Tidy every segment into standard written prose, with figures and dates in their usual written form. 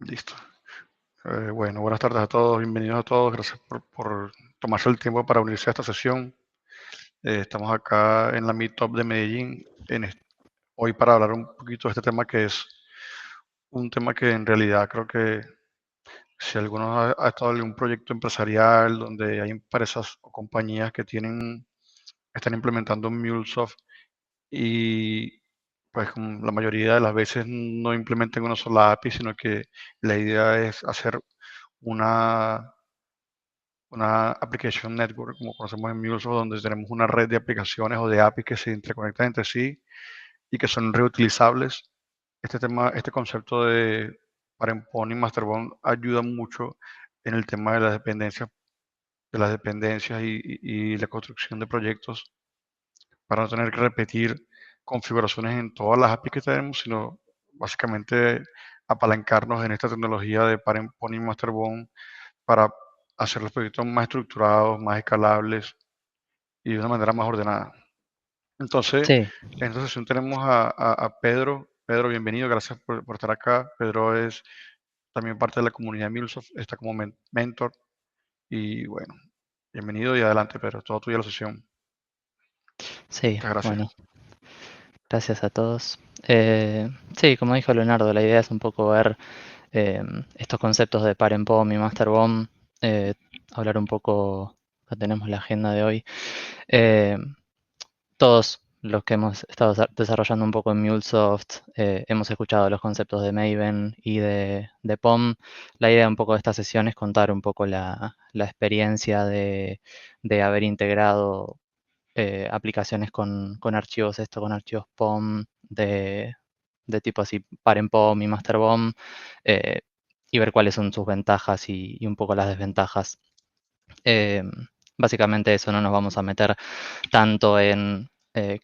Listo. Bueno, buenas tardes a todos, bienvenidos a todos, gracias por tomarse el tiempo para unirse a esta sesión. Estamos acá en la Meetup de Medellín hoy para hablar un poquito de este tema que es un tema que en realidad creo que si alguno ha estado en un proyecto empresarial donde hay empresas o compañías que están implementando MuleSoft y pues la mayoría de las veces no implementan una sola API, sino que la idea es hacer una una application network, como conocemos en MuleSoft, donde tenemos una red de aplicaciones o de APIs que se interconectan entre sí y que son reutilizables. Este concepto de Parent-Pond y Master-Bond ayuda mucho en el tema de las dependencias y la construcción de proyectos para no tener que repetir configuraciones en todas las APIs que tenemos, sino básicamente apalancarnos en esta tecnología de Parent-Pond y Master-Bond para hacer los proyectos más estructurados, más escalables y de una manera más ordenada. Entonces, Sí, en esta sesión tenemos a Pedro. Pedro, bienvenido, gracias por estar acá. Pedro es también parte de la comunidad de MuleSoft, está como mentor y bueno, bienvenido y adelante, Pedro, todo tuyo la sesión. sí, Muchas gracias. bueno, gracias a todos. Sí, como dijo Leonardo, la idea es un poco ver estos conceptos de parent bomb y master bomb, hablar un poco, acá tenemos la agenda de hoy. Eh, Todos los que hemos estado desarrollando un poco en MuleSoft, hemos escuchado los conceptos de Maven y de POM. La idea un poco de esta sesión es contar un poco la experiencia de haber integrado aplicaciones con archivos, con archivos POM de tipo así, parent POM y master POM, eh, y ver cuáles son sus ventajas y un poco las desventajas. Eh, Básicamente eso, no nos vamos a meter tanto en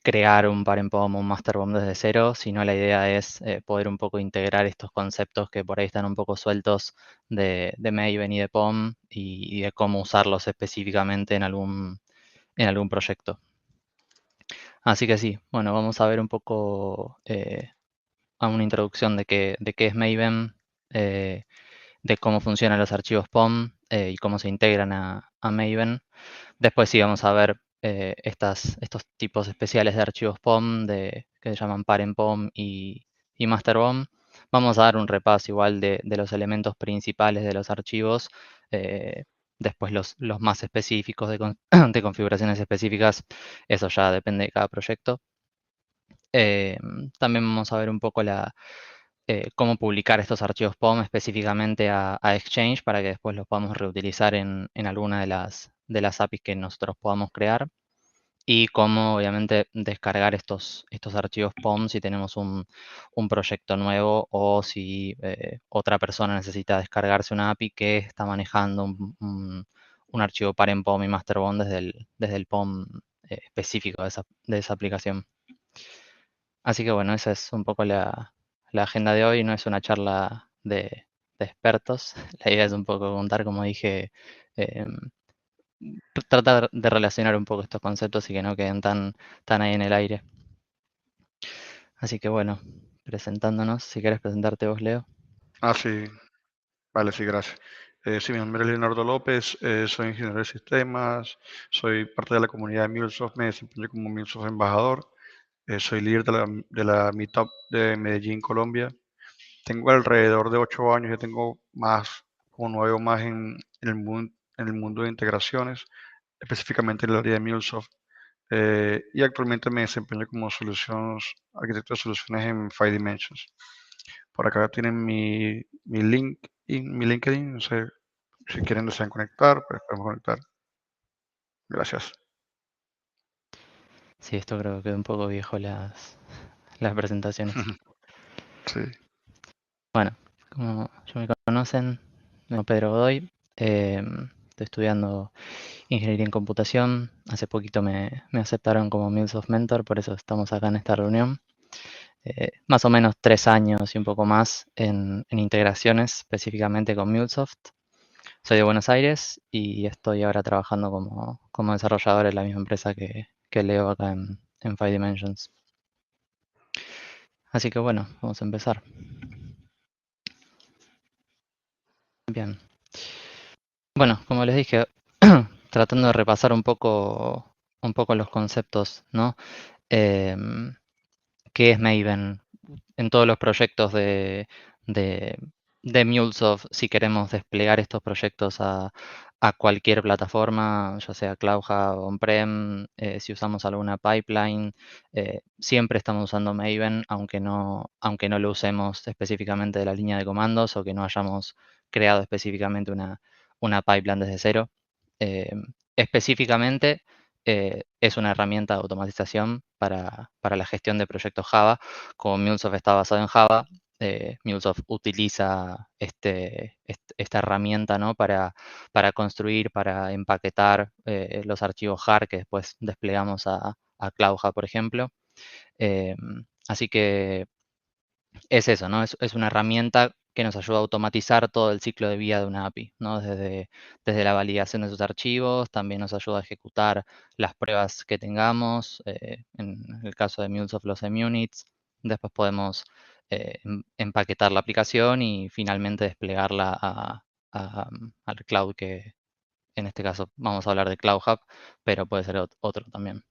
crear un parent POM o un master POM desde cero, sino la idea es poder un poco integrar estos conceptos que por ahí están un poco sueltos de Maven y de POM y de cómo usarlos específicamente en algún proyecto. Así que sí, bueno, vamos a ver un poco a una introducción de qué es Maven, eh, de cómo funcionan los archivos POM y cómo se integran a Maven. Después sí vamos a ver estos tipos especiales de archivos POM que se llaman parent POM y master POM. Vamos a dar un repaso igual de los elementos principales de los archivos. eh, Después los más específicos de configuraciones específicas, eso ya depende de cada proyecto. También vamos a ver un poco cómo publicar estos archivos POM específicamente a Exchange para que después los podamos reutilizar en alguna de las APIs que nosotros podamos crear. Y cómo, obviamente, descargar estos archivos POM si tenemos un proyecto nuevo o si otra persona necesita descargarse una API que está manejando un archivo parent POM y master POM desde el POM específico de esa aplicación. Así que bueno, esa es un poco la agenda de hoy. No es una charla de expertos. La idea es un poco contar, como dije, em, tratar de relacionar un poco estos conceptos y que no queden tan ahí en el aire. Así que bueno, presentándonos, si quieres presentarte vos, Leo. Ah, sí, vale, sí, gracias. Sí, mi nombre es Leonardo López, soy ingeniero de sistemas, soy parte de la comunidad de MuleSoft, me desempeño como MuleSoft embajador, soy líder de la Meetup de Medellín, Colombia. Tengo alrededor de 8 años, ya tengo más, como 9 o más en el mundo de integraciones, específicamente en el área de MuleSoft. Y actualmente me desempeño como arquitecto de soluciones en Five Dimensions. Por acá tienen mi LinkedIn, no sé si quieren desean conectar, pues podemos conectar. Gracias. Sí, esto creo que quedó un poco viejo las presentaciones. Sí. Bueno, como ya me conocen, me llamo Pedro Godoy. Estoy estudiando ingeniería en computación. Hace poquito me aceptaron como MuleSoft Mentor, por eso estamos acá en esta reunión. Más o menos 3 años y un poco más en integraciones, específicamente con MuleSoft. Soy de Buenos Aires y estoy ahora trabajando como desarrollador en la misma empresa que Leo acá en Five Dimensions. Así que bueno, vamos a empezar. Bien. Bueno, como les dije, tratando de repasar un poco los conceptos, ¿no? ¿Qué es Maven? En todos los proyectos de, de MuleSoft, si queremos desplegar estos proyectos a cualquier plataforma, ya sea Cloud Hub, On-Prem, si usamos alguna pipeline, siempre estamos usando Maven, aunque no lo usemos específicamente de la línea de comandos o que no hayamos creado específicamente una pipeline desde cero. Eh, Específicamente, es una herramienta de automatización para la gestión de proyectos Java. Como MuleSoft está basado en Java, MuleSoft utiliza esta herramienta, ¿no? para construir, para empaquetar los archivos JAR que después desplegamos a CloudHub, por ejemplo. Así que es eso, ¿no? Es una herramienta que nos ayuda a automatizar todo el ciclo de vida de una API, ¿no? Desde la validación de sus archivos, también nos ayuda a ejecutar las pruebas que tengamos, en el caso de MuleSoft los munits. Después podemos empaquetar la aplicación y finalmente desplegarla al cloud, que en este caso vamos a hablar de Cloud Hub, pero puede ser otro también.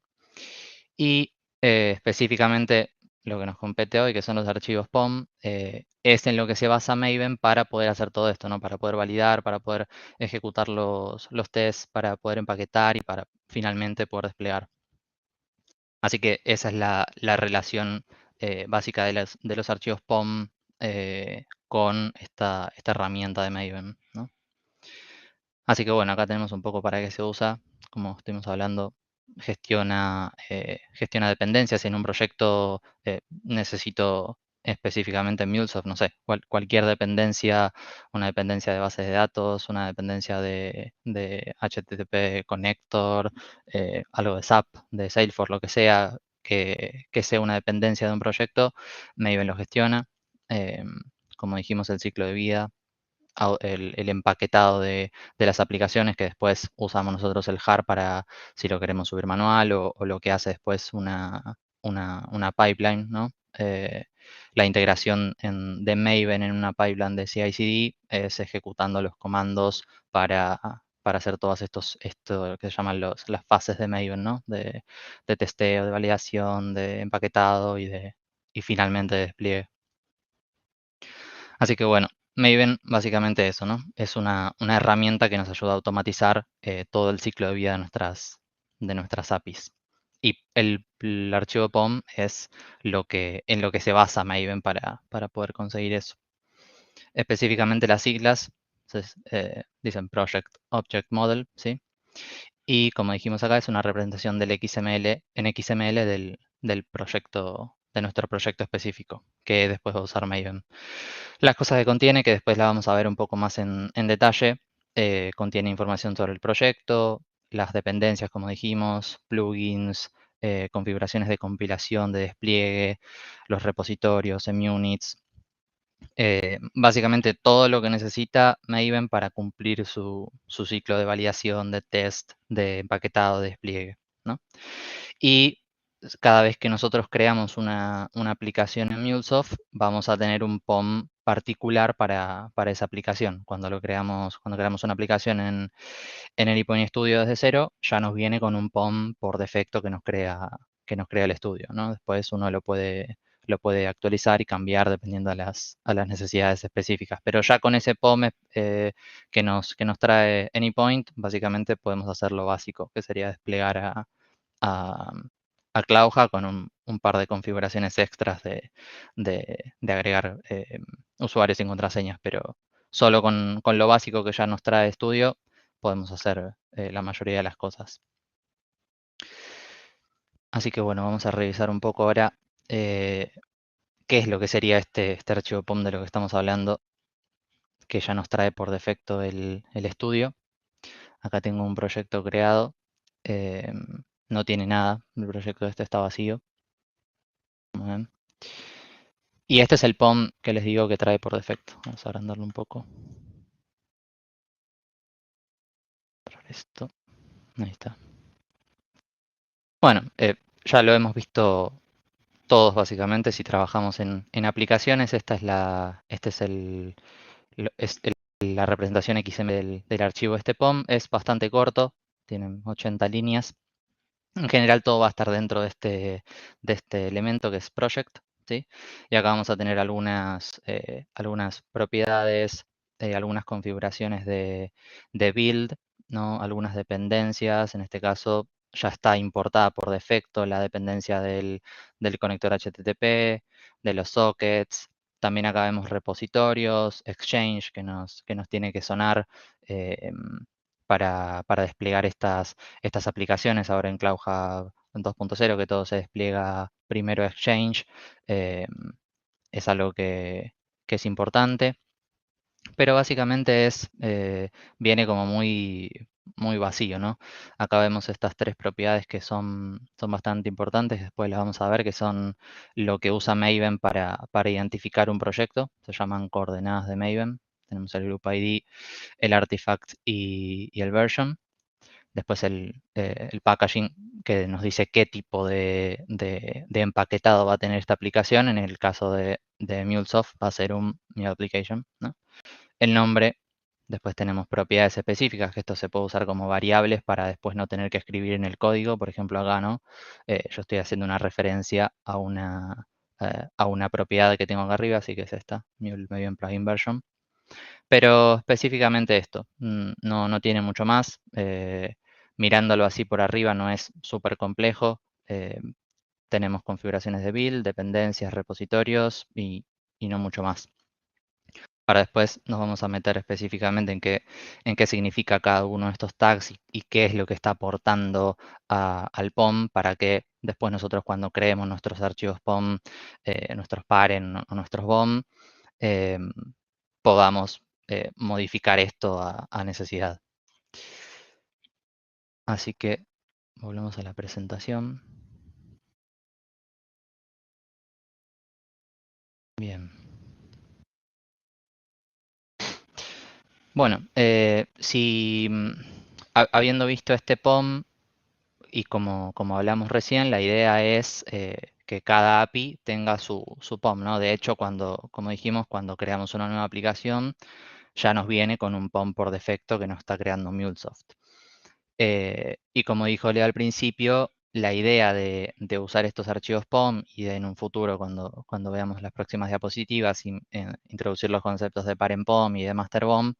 Y específicamente lo que nos compete hoy, que son los archivos POM, es en lo que se basa Maven para poder hacer todo esto, ¿no? Para poder validar, para poder ejecutar los tests, para poder empaquetar y para finalmente poder desplegar. Así que esa es la relación básica de los archivos POM con esta herramienta de Maven, ¿no? Así que bueno, acá tenemos un poco para qué se usa. Como estuvimos hablando, gestiona dependencias. Si en un proyecto necesito específicamente en MuleSoft, no sé, cualquier dependencia, una dependencia de bases de datos, una dependencia de HTTP Connector, algo de SAP, de Salesforce, lo que sea, que sea una dependencia de un proyecto, Maven lo gestiona. Como dijimos, el ciclo de vida, el empaquetado de las aplicaciones que después usamos nosotros el JAR para si lo queremos subir manual o lo que hace después una pipeline, ¿no? La integración de Maven en una pipeline de CI/CD es ejecutando los comandos para hacer todas esto que se llaman las fases de Maven, ¿no? De testeo, de validación, de empaquetado y finalmente de despliegue. Así que bueno, Maven básicamente eso, ¿no? Es una herramienta que nos ayuda a automatizar todo el ciclo de vida de nuestras APIs. Y el archivo POM es en lo que se basa Maven para poder conseguir eso. Específicamente las siglas dicen Project Object Model, ¿sí? Y como dijimos acá, es una representación del XML en XML del proyecto, de nuestro proyecto específico, que después va a usar Maven. Las cosas que contiene, que después la vamos a ver un poco más en detalle, contiene información sobre el proyecto, las dependencias, como dijimos, plugins, configuraciones de compilación, de despliegue, los repositorios, munits, básicamente todo lo que necesita Maven para cumplir su ciclo de validación, de test, de empaquetado, de despliegue, ¿no? Y cada vez que nosotros creamos una aplicación en MuleSoft, vamos a tener un POM particular para esa aplicación. Cuando creamos una aplicación en el Anypoint Studio desde cero, ya nos viene con un POM por defecto que nos crea el estudio, ¿no? Después uno lo puede actualizar y cambiar dependiendo a las necesidades específicas. Pero ya con ese POM que nos trae Anypoint, básicamente podemos hacer lo básico, que sería desplegar a, a CloudHub con un par de configuraciones extras de agregar usuarios y contraseñas, pero solo con lo básico que ya nos trae Studio podemos hacer la mayoría de las cosas. Así que bueno, vamos a revisar un poco ahora qué es lo que sería este archivo POM de lo que estamos hablando, que ya nos trae por defecto el estudio. Acá tengo un proyecto creado, no tiene nada, el proyecto este está vacío. Como ven. Y este es el POM que les digo que trae por defecto. Vamos a agrandarlo un poco. Esto. Ahí está. Bueno, ya lo hemos visto todos básicamente si trabajamos en aplicaciones. Este es la representación XML del archivo este POM es bastante corto, tienen 80 líneas. En general todo va a estar dentro de este elemento que es project, ¿sí? Y acá vamos a tener algunas propiedades, algunas configuraciones de build, ¿no? Algunas dependencias, en este caso ya está importada por defecto la dependencia del conector HTTP, de los sockets. También acá vemos repositorios, Exchange que nos tiene que sonar eh, para desplegar estas aplicaciones ahora en Cloud Hub 2.0, que todo se despliega primero Exchange, eh, es algo que es importante, pero básicamente viene como muy vacío, ¿no? Acá vemos estas tres propiedades que son bastante importantes, después las vamos a ver, que son lo que usa Maven para identificar un proyecto, se llaman coordenadas de Maven. Tenemos el group ID, el artifact y el version. Después el packaging que nos dice qué tipo de empaquetado va a tener esta aplicación. En el caso de MuleSoft va a ser un Mule Application, ¿no? El nombre, después tenemos propiedades específicas, que esto se puede usar como variables para después no tener que escribir en el código. Por ejemplo, acá, ¿no? Yo estoy haciendo una referencia a una propiedad que tengo acá arriba, así que es esta, Mule Maven Plugin Version. Pero específicamente esto, no tiene mucho más. Mirándolo así por arriba no es súper complejo. Tenemos configuraciones de build, dependencias, repositorios y no mucho más. Ahora después nos vamos a meter específicamente en qué significa cada uno de estos tags y qué es lo que está aportando al POM para que después nosotros cuando creemos nuestros archivos POM, nuestros parent o nuestros BOM, eh, podamos modificar esto a necesidad. Así que volvemos a la presentación. Bien. Bueno, si habiendo visto este POM y como hablamos recién, la idea es que cada API tenga su POM, ¿no? De hecho, como dijimos, cuando creamos una nueva aplicación, ya nos viene con un POM por defecto que nos está creando MuleSoft. Y como dijo Leo al principio, la idea de usar estos archivos POM y en un futuro, cuando veamos las próximas diapositivas, introducir los conceptos de parent POM y de master POM,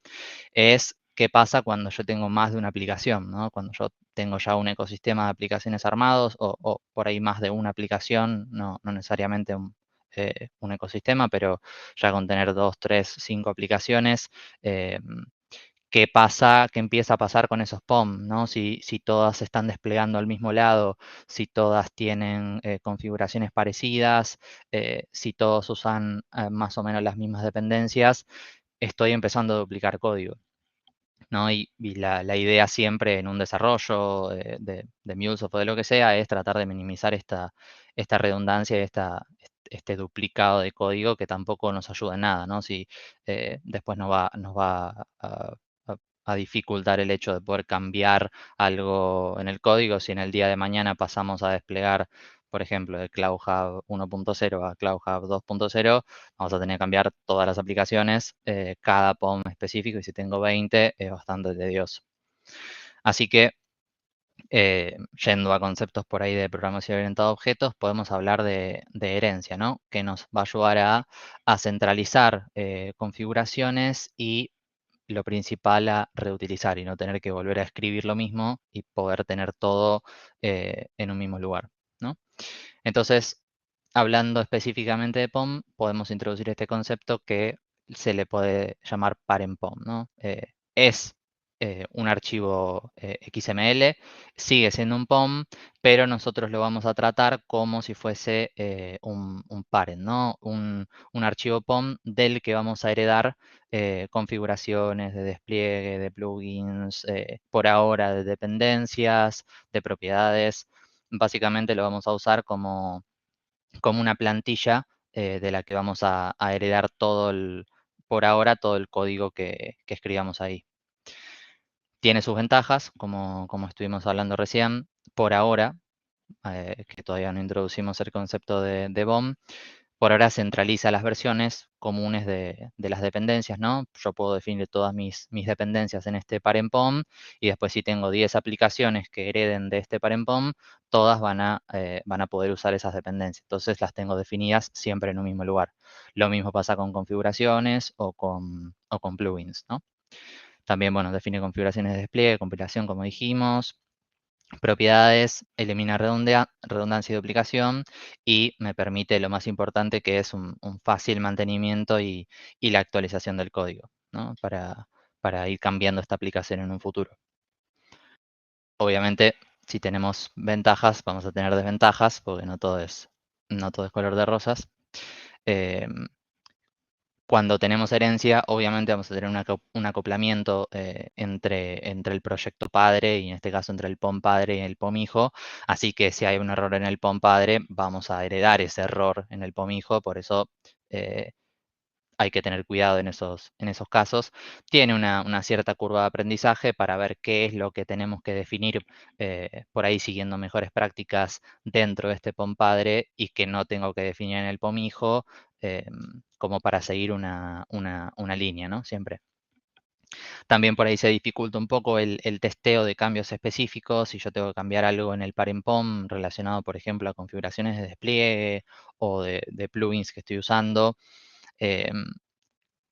es qué pasa cuando yo tengo más de una aplicación, ¿no? Cuando yo tengo ya un ecosistema de aplicaciones armados o por ahí más de una aplicación, no necesariamente un ecosistema, pero ya con tener 2, 3, 5 aplicaciones, eh, qué pasa, qué empieza a pasar con esos POM, ¿no? Si todas se están desplegando al mismo lado, si todas tienen configuraciones parecidas, si todos usan más o menos las mismas dependencias, estoy empezando a duplicar código, ¿no? Y la idea siempre en un desarrollo de MuleSoft o de lo que sea es tratar de minimizar esta redundancia y este duplicado de código que tampoco nos ayuda en nada, ¿no? Si después nos va a dificultar el hecho de poder cambiar algo en el código, si en el día de mañana pasamos a desplegar, por ejemplo, de Cloud Hub 1.0 a Cloud Hub 2.0, vamos a tener que cambiar todas las aplicaciones, cada POM específico, y si tengo 20 es bastante tedioso. Así que, yendo a conceptos por ahí de programación orientada a objetos, podemos hablar de herencia, ¿no? Que nos va a ayudar a centralizar configuraciones y lo principal a reutilizar y no tener que volver a escribir lo mismo y poder tener todo en un mismo lugar, ¿no? Entonces, hablando específicamente de POM, podemos introducir este concepto que se le puede llamar parent POM, ¿no? Es un archivo XML, sigue siendo un POM, pero nosotros lo vamos a tratar como si fuese un parent, ¿no? Un archivo POM del que vamos a heredar configuraciones de despliegue, de plugins, por ahora de dependencias, de propiedades. Básicamente lo vamos a usar como una plantilla de la que vamos a heredar por ahora, todo el código que escribamos ahí. Tiene sus ventajas, como estuvimos hablando recién, por ahora, que todavía no introducimos el concepto de BOM, por ahora centraliza las versiones comunes de las dependencias, ¿no? Yo puedo definir todas mis dependencias en este parent-pom y después si tengo 10 aplicaciones que hereden de este parent-pom, todas van a poder usar esas dependencias. Entonces las tengo definidas siempre en un mismo lugar. Lo mismo pasa con configuraciones o con plugins, ¿no? También, bueno, define configuraciones de despliegue, compilación, como dijimos, propiedades, elimina redundancia y duplicación y me permite lo más importante que es un fácil mantenimiento y la actualización del código, ¿no? Para ir cambiando esta aplicación en un futuro. Obviamente, si tenemos ventajas, vamos a tener desventajas, porque no todo es color de rosas. Cuando tenemos herencia, obviamente vamos a tener un acoplamiento entre el proyecto padre y en este caso entre el POM padre y el POM hijo. Así que si hay un error en el POM padre, vamos a heredar ese error en el POM hijo. Por eso eh, hay que tener cuidado en esos casos. Tiene una cierta curva de aprendizaje para ver qué es lo que tenemos que definir por ahí siguiendo mejores prácticas dentro de este POM padre y que no tengo que definir en el POM hijo como para seguir una línea, ¿no? Siempre. También por ahí se dificulta un poco el testeo de cambios específicos. Si yo tengo que cambiar algo en el parent POM relacionado, por ejemplo, a configuraciones de despliegue o de plugins que estoy usando,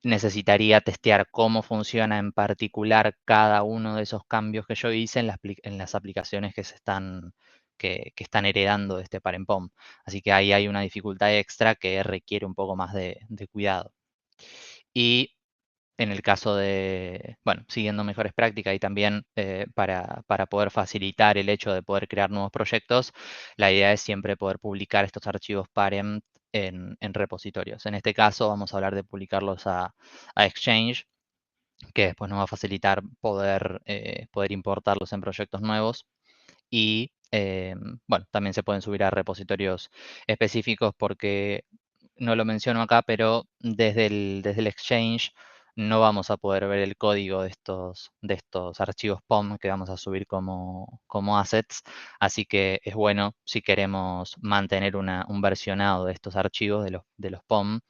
necesitaría testear cómo funciona en particular cada uno de esos cambios que yo hice en las aplicaciones que están heredando de este parent POM. Así que ahí hay una dificultad extra que requiere un poco más de cuidado. Y en el caso de, bueno, siguiendo mejores prácticas y también para poder facilitar el hecho de poder crear nuevos proyectos, la idea es siempre poder publicar estos archivos parent en repositorios. En este caso vamos a hablar de publicarlos a Exchange, que después nos va a facilitar poder importarlos en proyectos nuevos. Y bueno, también se pueden subir a repositorios específicos porque no lo menciono acá, pero desde el Exchange no vamos a poder ver el código de estos archivos POM que vamos a subir como assets. Así que es bueno si queremos mantener un versionado de estos archivos de los POM,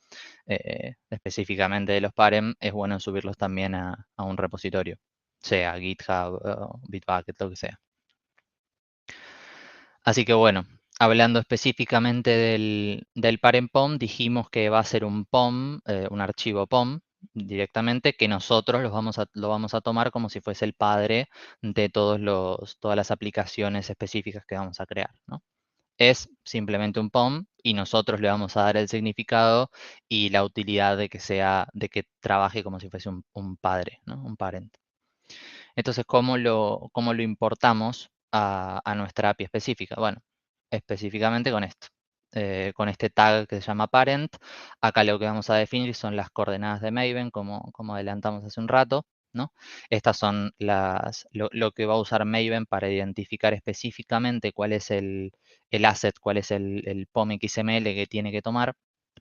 específicamente de los parem, es bueno subirlos también a un repositorio, sea GitHub, Bitbucket, lo que sea. Así que bueno, hablando específicamente del parent POM, dijimos que va a ser un POM, un archivo POM directamente, que nosotros lo vamos a tomar como si fuese el padre de todas las aplicaciones específicas que vamos a crear, ¿no? Es simplemente un POM y nosotros le vamos a dar el significado y la utilidad de que trabaje como si fuese un padre, ¿no? Un parent. Entonces, ¿cómo lo importamos a nuestra API específica? Bueno, específicamente con esto, con este tag que se llama parent. Acá lo que vamos a definir son las coordenadas de Maven, como adelantamos hace un rato, ¿no? Estas son lo que va a usar Maven para identificar específicamente cuál es el asset, cuál es el POM XML que tiene que tomar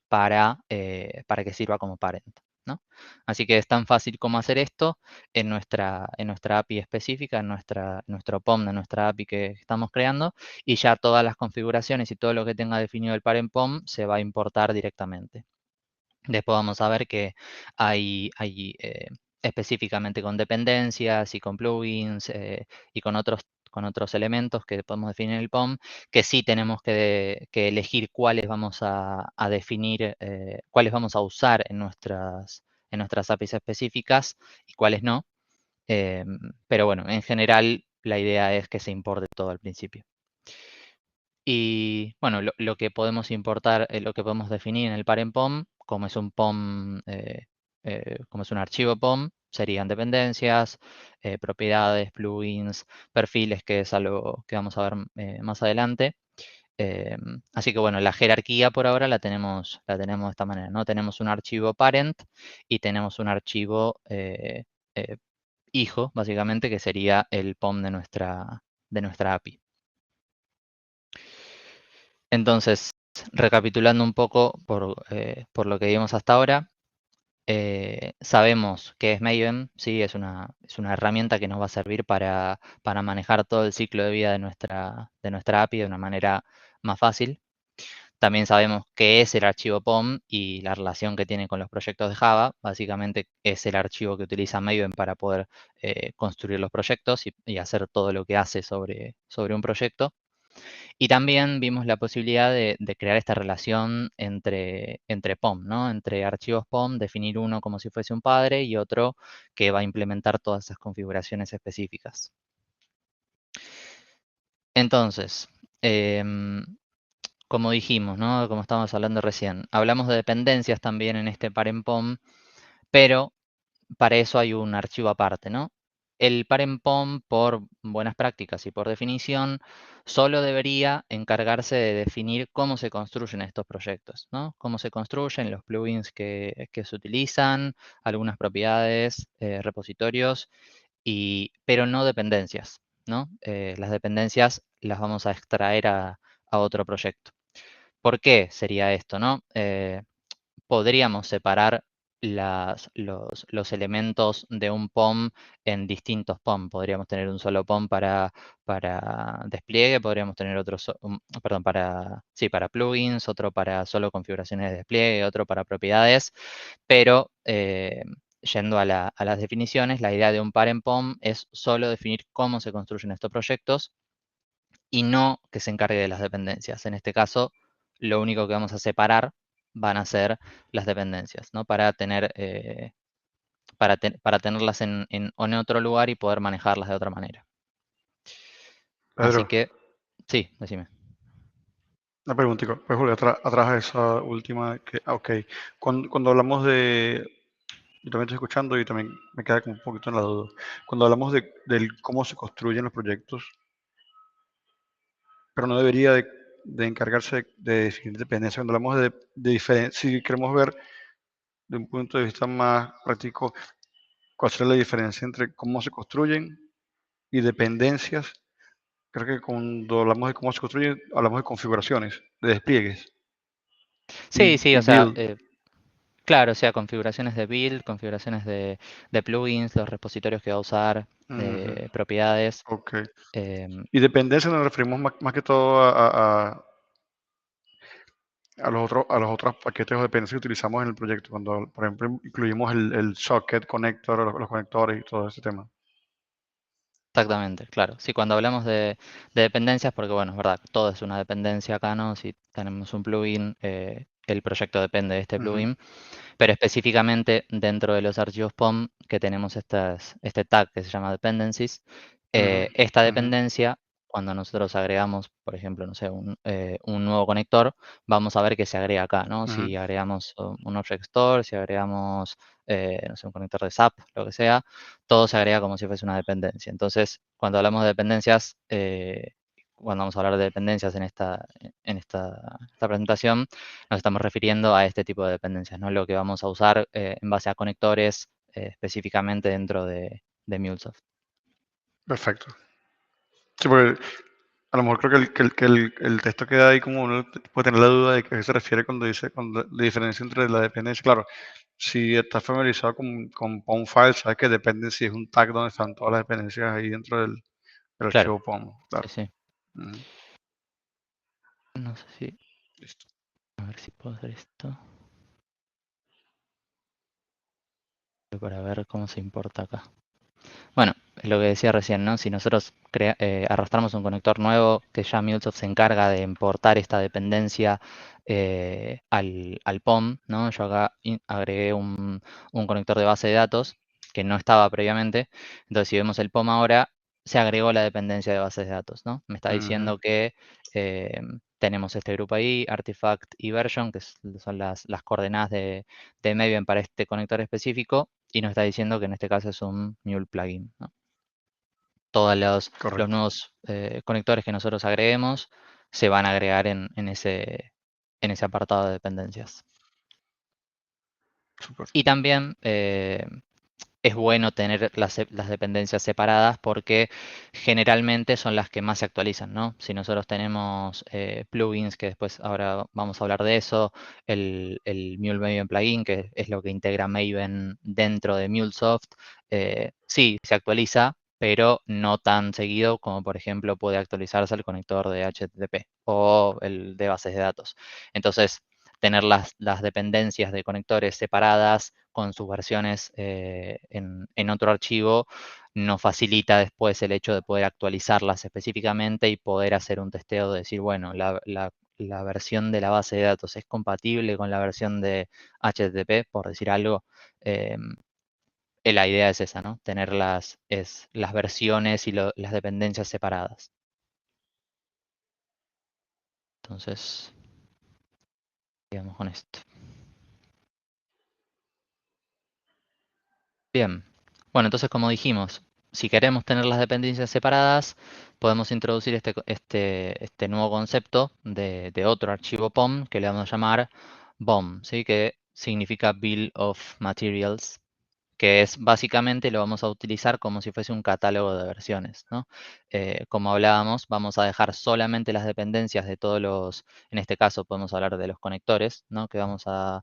para que sirva como parent, ¿no? Así que es tan fácil como hacer esto en nuestra API específica, nuestro POM de nuestra API que estamos creando, y ya todas las configuraciones y todo lo que tenga definido el parent POM se va a importar directamente. Después vamos a ver que hay específicamente con dependencias y con plugins y con otros elementos que podemos definir en el POM, que sí tenemos que elegir cuáles vamos a definir, cuáles vamos a usar en nuestras APIs específicas y cuáles no. Pero bueno, en general la idea es que se importe todo al principio. Y bueno, lo que podemos importar, lo que podemos definir en el parent POM, como es un POM, como es un archivo POM, serían dependencias, propiedades, plugins, perfiles, que es algo que vamos a ver más adelante. Así que bueno, la jerarquía por ahora la tenemos de esta manera, ¿no? Tenemos un archivo parent y tenemos un archivo eh, hijo, básicamente, que sería el POM de nuestra API. Entonces, recapitulando un poco por lo que vimos hasta ahora, sabemos que es Maven, ¿sí? Es una herramienta que nos va a servir para manejar todo el ciclo de vida de nuestra API de una manera más fácil. También sabemos qué es el archivo POM y la relación que tiene con los proyectos de Java. Básicamente es el archivo que utiliza Maven para poder construir los proyectos y hacer todo lo que hace sobre un proyecto. Y también vimos la posibilidad de crear esta relación entre POM, ¿no? Entre archivos POM, definir uno como si fuese un padre y otro que va a implementar todas esas configuraciones específicas. Entonces, como dijimos, ¿no? Como estábamos hablando recién, hablamos de dependencias también en este parent-pom, pero para eso hay un archivo aparte, ¿no? El parent-pom, por buenas prácticas y por definición, solo debería encargarse de definir cómo se construyen estos proyectos, ¿no? Cómo se construyen, los plugins que se utilizan, algunas propiedades, repositorios, pero no dependencias, ¿no? Las dependencias las vamos a extraer a otro proyecto. ¿Por qué sería esto, no? Podríamos separar los elementos de un POM en distintos POM. Podríamos tener un solo POM para despliegue, podríamos tener otro, perdón, para plugins, otro para solo configuraciones de despliegue, otro para propiedades, pero yendo a las definiciones, la idea de un parent POM es solo definir cómo se construyen estos proyectos y no que se encargue de las dependencias. En este caso, lo único que vamos a separar van a ser las dependencias, ¿no? Para tenerlas en otro lugar y poder manejarlas de otra manera. Así Pedro, que, sí, decime. una preguntita, pues volver atrás a esa última, ok, cuando hablamos de, yo también estoy escuchando y también me queda como un poquito en la duda, cuando hablamos del cómo se construyen los proyectos, pero no debería de encargarse de definir dependencia, cuando hablamos si queremos ver de un punto de vista más práctico, cuál es la diferencia entre cómo se construyen y dependencias. Creo que cuando hablamos de cómo se construyen, hablamos de configuraciones, de despliegues Sí, sí, y o sea, build. claro, o sea, configuraciones de build, configuraciones de plugins, los repositorios que va a usar, Ujú, propiedades. ok. em, Y dependencia nos referimos más que todo a los otros paquetes o dependencias que utilizamos en el proyecto. Cuando, por ejemplo, incluimos el socket connector, los conectores y todo ese tema. Exactamente, claro. Sí, cuando hablamos de dependencias, porque bueno, es verdad, todo es una dependencia acá, ¿no? Si tenemos un plugin, el proyecto depende de este Ujú, plugin, pero específicamente dentro de los archivos POM que tenemos este tag que se llama dependencies, ujú, esta ujú, dependencia, cuando nosotros agregamos, por ejemplo, no sé, un nuevo conector, vamos a ver que se agrega acá, ¿no? ujú. Si agregamos un Object Store, si agregamos, no sé, un conector de SAP, lo que sea, todo se agrega como si fuese una dependencia. Entonces, cuando hablamos de dependencias, cuando vamos a hablar de dependencias en esta presentación, nos estamos refiriendo a este tipo de dependencias, ¿no? Lo que vamos a usar en base a conectores específicamente dentro de MuleSoft. Perfecto. Sí, porque a lo mejor creo que el texto queda ahí como uno puede tener la duda de qué se refiere cuando dice cuando la diferencia entre la dependencia. Claro, si estás familiarizado con POM files, sabes que dependency es un tag donde están todas las dependencias ahí dentro del Claro, archivo POM. sí, Claro. sí. Ujú, No sé si, listo. a ver si puedo hacer esto para ver cómo se importa acá. Bueno, es lo que decía recién, ¿no? Si nosotros arrastramos un conector nuevo, que ya MuleSoft se encarga de importar esta dependencia al POM, ¿no? Yo acá agregué un conector de base de datos que no estaba previamente. Entonces, si vemos el POM ahora, se agregó la dependencia de bases de datos, ¿no? Me está Ujú, diciendo que tenemos este grupo ahí, artifact y version, que son las coordenadas de Maven para este conector específico, y nos está diciendo que en este caso es un Mule plugin, ¿no? Todos los correcto. nuevos conectores que nosotros agreguemos se van a agregar en ese apartado de dependencias. Súper. Y también es bueno tener las dependencias separadas porque generalmente son las que más se actualizan, ¿no? Si nosotros tenemos plugins, que después ahora vamos a hablar de eso, el Mule Maven plugin, que es lo que integra Maven dentro de MuleSoft, sí, se actualiza, pero no tan seguido como, por ejemplo, puede actualizarse el conector de HTTP o el de bases de datos. Entonces, tener las dependencias de conectores separadas con sus versiones en otro archivo nos facilita después el hecho de poder actualizarlas específicamente y poder hacer un testeo de decir, bueno, la versión de la base de datos es compatible con la versión de HTTP, por decir algo. La idea es esa, ¿no? Tener las versiones y las dependencias separadas. Entonces, digamos con esto. Bien. Bueno, entonces como dijimos, si queremos tener las dependencias separadas, podemos introducir este nuevo concepto de otro archivo POM que le vamos a llamar BOM, ¿sí? Que significa Bill of Materials, que es básicamente lo vamos a utilizar como si fuese un catálogo de versiones, ¿no? Como hablábamos, vamos a dejar solamente las dependencias de todos los, en este caso podemos hablar de los conectores, ¿no? Que vamos a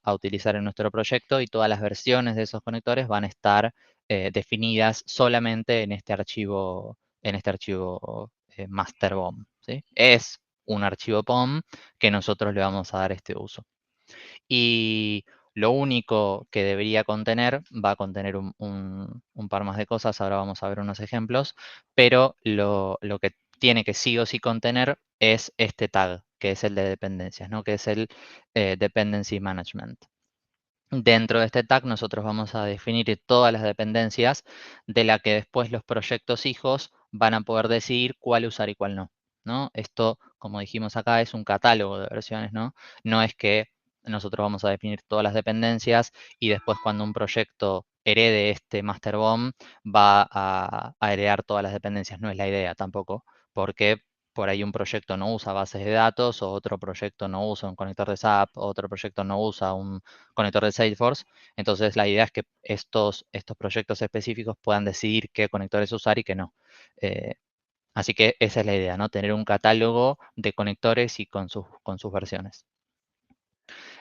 utilizar en nuestro proyecto y todas las versiones de esos conectores van a estar definidas solamente en este archivo master BOM, ¿sí? Es un archivo POM que nosotros le vamos a dar este uso. Y lo único que debería contener, va a contener un par más de cosas, ahora vamos a ver unos ejemplos, pero lo que tiene que sí o sí contener es este tag, que es el de dependencias, ¿no? Que es el Dependency Management. Dentro de este tag nosotros vamos a definir todas las dependencias de la que después los proyectos hijos van a poder decidir cuál usar y cuál no. Esto, como dijimos acá, es un catálogo de versiones, ¿no? No es que nosotros vamos a definir todas las dependencias y después cuando un proyecto herede este master BOM va a heredar todas las dependencias. No es la idea tampoco, porque por ahí un proyecto no usa bases de datos, o otro proyecto no usa un conector de SAP, o otro proyecto no usa un conector de Salesforce. Entonces, la idea es que estos proyectos específicos puedan decidir qué conectores usar y qué no. Eh, Así que esa es la idea, ¿no? Tener un catálogo de conectores y con sus versiones.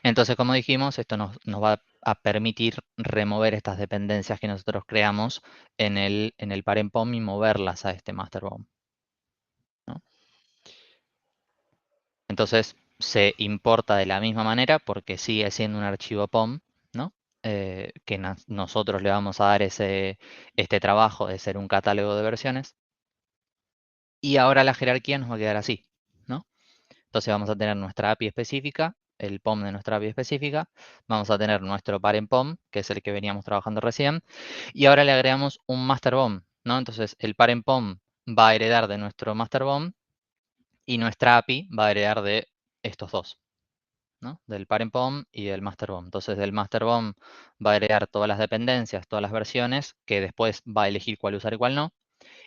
Entonces, como dijimos, esto nos va a permitir remover estas dependencias que nosotros creamos en el parent POM y moverlas a este master BOM, ¿no? Entonces, se importa de la misma manera porque sigue siendo un archivo POM, ¿no? Que nosotros le vamos a dar este trabajo de ser un catálogo de versiones. Y ahora la jerarquía nos va a quedar así, ¿no? Entonces vamos a tener nuestra API específica, el POM de nuestra API específica, vamos a tener nuestro parent POM, que es el que veníamos trabajando recién, y ahora le agregamos un master BOM, ¿no? Entonces el parent POM va a heredar de nuestro master BOM y nuestra API va a heredar de estos dos, ¿no? Del parent POM y del master BOM. Entonces del master BOM va a heredar todas las dependencias, todas las versiones, que después va a elegir cuál usar y cuál no.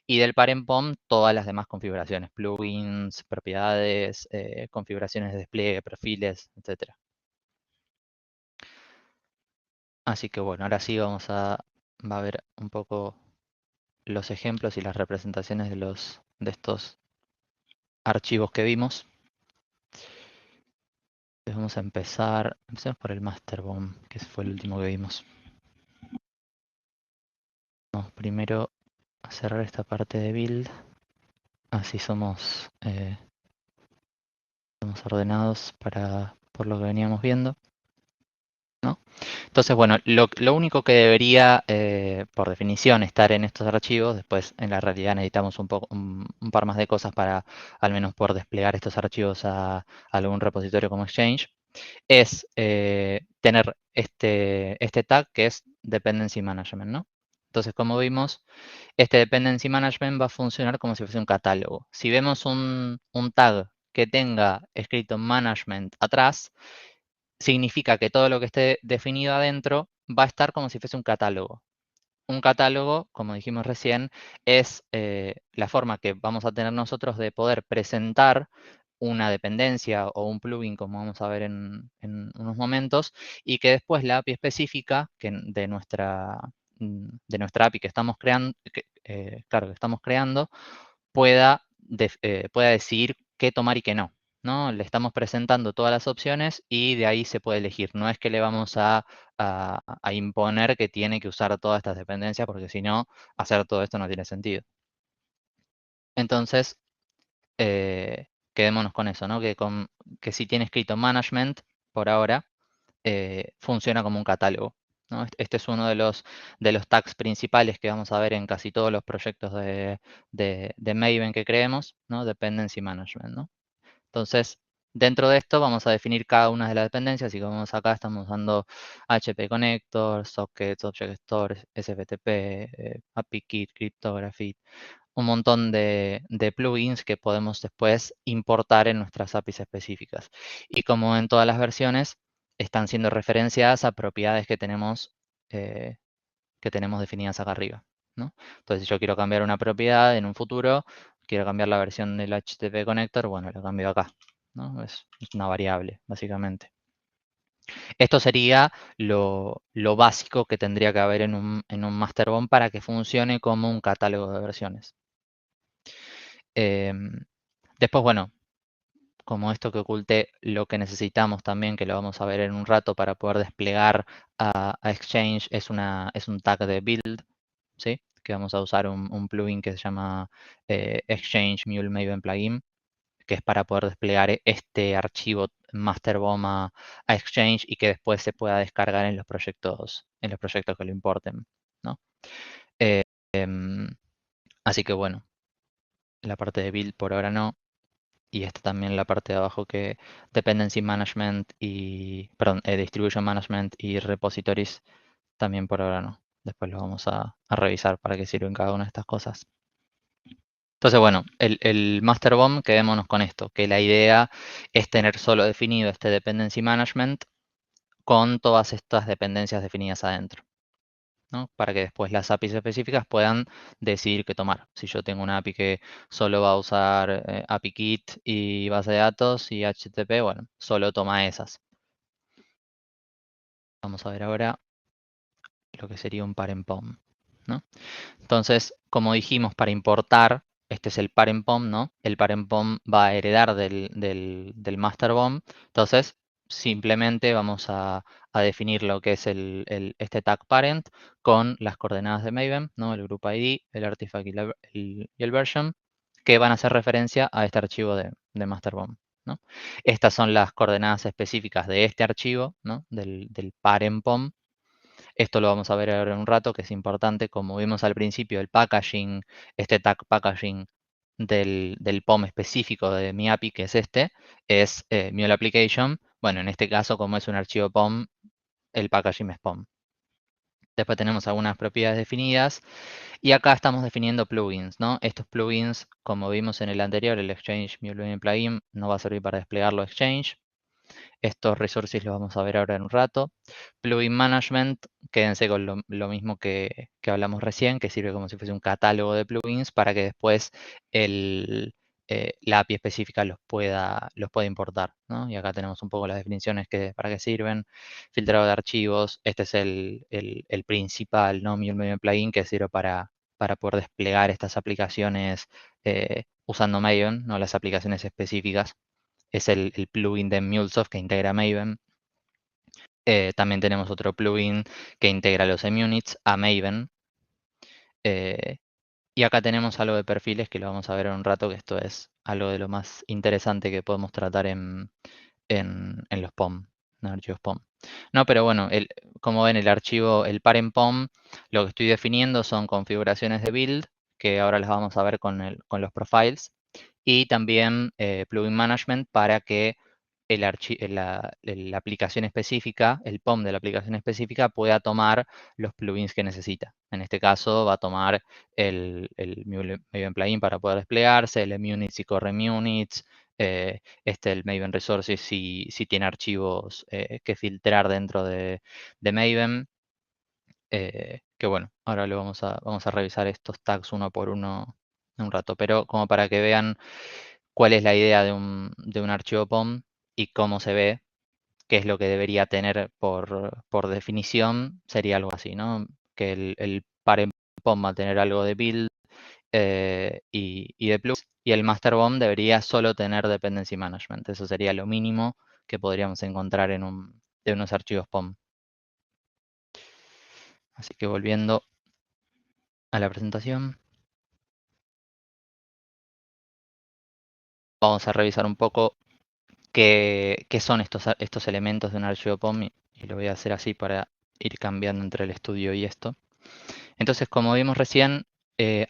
Y del parent POM todas las demás configuraciones, plugins, propiedades, configuraciones de despliegue, perfiles, etc. Así que bueno, ahora sí va a ver un poco los ejemplos y las representaciones de estos archivos que vimos. Entonces vamos a empecemos por el master BOM, que fue el último que vimos. Vamos primero a cerrar esta parte de build. Así somos ordenados por lo que veníamos viendo, ¿no? Entonces, bueno, lo único que debería, por definición, estar en estos archivos, después en la realidad necesitamos un par más de cosas para al menos poder desplegar estos archivos a algún repositorio como Exchange, es tener este tag que es Dependency Management, ¿no? Entonces, como vimos, este Dependency Management va a funcionar como si fuese un catálogo. Si vemos un tag que tenga escrito Management atrás, significa que todo lo que esté definido adentro va a estar como si fuese un catálogo. Un catálogo, como dijimos recién, es la forma que vamos a tener nosotros de poder presentar una dependencia o un plugin, como vamos a ver en unos momentos, y que después la API específica de nuestra API que estamos creando, claro, que estamos creando, pueda decidir qué tomar y qué no, ¿no? Le estamos presentando todas las opciones y de ahí se puede elegir. No es que le vamos a imponer que tiene que usar todas estas dependencias, porque si no, hacer todo esto no tiene sentido. Entonces, quedémonos con eso, ¿no? Que si tiene escrito management, por ahora, funciona como un catálogo, ¿no? Este es uno de los tags principales que vamos a ver en casi todos los proyectos de Maven que creemos, ¿no? Dependency Management, ¿no? Entonces, dentro de esto vamos a definir cada una de las dependencias y como vemos acá estamos usando HP Connector, Sockets, Object Store, SFTP, API-Kit, Cryptography, un montón de plugins que podemos después importar en nuestras APIs específicas. Y como en todas las versiones, están siendo referenciadas a propiedades que tenemos definidas acá arriba, ¿no? Entonces, si yo quiero cambiar una propiedad en un futuro, quiero cambiar la versión del HTTP connector, bueno, lo cambio acá, ¿no? Es una variable, básicamente. Esto sería lo básico que tendría que haber en un master BOM para que funcione como un catálogo de versiones. Después, bueno, como esto que oculté, lo que necesitamos también, que lo vamos a ver en un rato para poder desplegar a Exchange, es un tag de build, ¿sí? Que vamos a usar un plugin que se llama Exchange Mule Maven Plugin, que es para poder desplegar este archivo masterbomb a Exchange y que después se pueda descargar en los proyectos que lo importen, ¿no? Em, Así que bueno, la parte de build por ahora no. Y esta también la parte de abajo que Dependency Management perdón, Distribution Management y Repositories también por ahora no. Después lo vamos a revisar para qué sirven cada una de estas cosas. Entonces, bueno, el Master BOM, quedémonos con esto, que la idea es tener solo definido este Dependency Management con todas estas dependencias definidas adentro, ¿no? Para que después las APIs específicas puedan decidir qué tomar. Si yo tengo una API que solo va a usar API-Kit y base de datos y HTTP, bueno, solo toma esas. Vamos a ver ahora lo que sería un parent POM, ¿no? Entonces, como dijimos, para importar, este es el parent POM, ¿no? El parent POM va a heredar del master BOM. Entonces, simplemente vamos a definir lo que es este tag parent con las coordenadas de Maven, ¿no? El group ID, el artifact y el version, que van a hacer referencia a este archivo de master BOM, ¿no? Estas son las coordenadas específicas de este archivo, ¿no? Del parent POM. Esto lo vamos a ver ahora en un rato, que es importante. Como vimos al principio, el packaging, este tag packaging del POM específico de mi API, que es es Mule Application. Bueno, en este caso, como es un archivo POM, el packaging es POM. Después tenemos algunas propiedades definidas y acá estamos definiendo plugins, ¿no? Estos plugins, como vimos en el anterior, el Exchange Mule Plugin no va a servir para desplegarlo a Exchange. Estos resources los vamos a ver ahora en un rato. Plugin Management, quédense con lo mismo que hablamos recién, que sirve como si fuese un catálogo de plugins para que después la API específica los pueda importar, ¿no? Y acá tenemos un poco las definiciones para qué sirven. Filtrado de archivos, este es el principal, ¿no? Mule Maven Plugin que sirve para poder desplegar estas aplicaciones usando Maven, no las aplicaciones específicas. Es el plugin de MuleSoft que integra Maven. También tenemos otro plugin que integra los munits a Maven. Y acá tenemos algo de perfiles que lo vamos a ver en un rato, que esto es algo de lo más interesante que podemos tratar en los POM, en archivos POM. No, pero bueno, como ven, el parent POM, lo que estoy definiendo son configuraciones de build, que ahora las vamos a ver con los profiles, y también plugin management para que la aplicación específica, el POM de la aplicación específica, pueda tomar los plugins que necesita. En este caso va a tomar el Maven plugin para poder desplegarse, el munits si corre munits, el Maven Resources si tiene archivos que filtrar dentro de Maven. Que bueno, ahora vamos a revisar estos tags uno por uno en un rato, pero como para que vean cuál es la idea de un archivo POM y cómo se ve, qué es lo que debería tener por definición, sería algo así, ¿no? Que el parent POM va a tener algo de build y de plugins. Y el master BOM debería solo tener dependency management. Eso sería lo mínimo que podríamos encontrar en unos archivos POM. Así que volviendo a la presentación, vamos a revisar un poco qué son estos elementos de un archivo POM y lo voy a hacer así para ir cambiando entre el estudio y esto. Entonces, como vimos recién,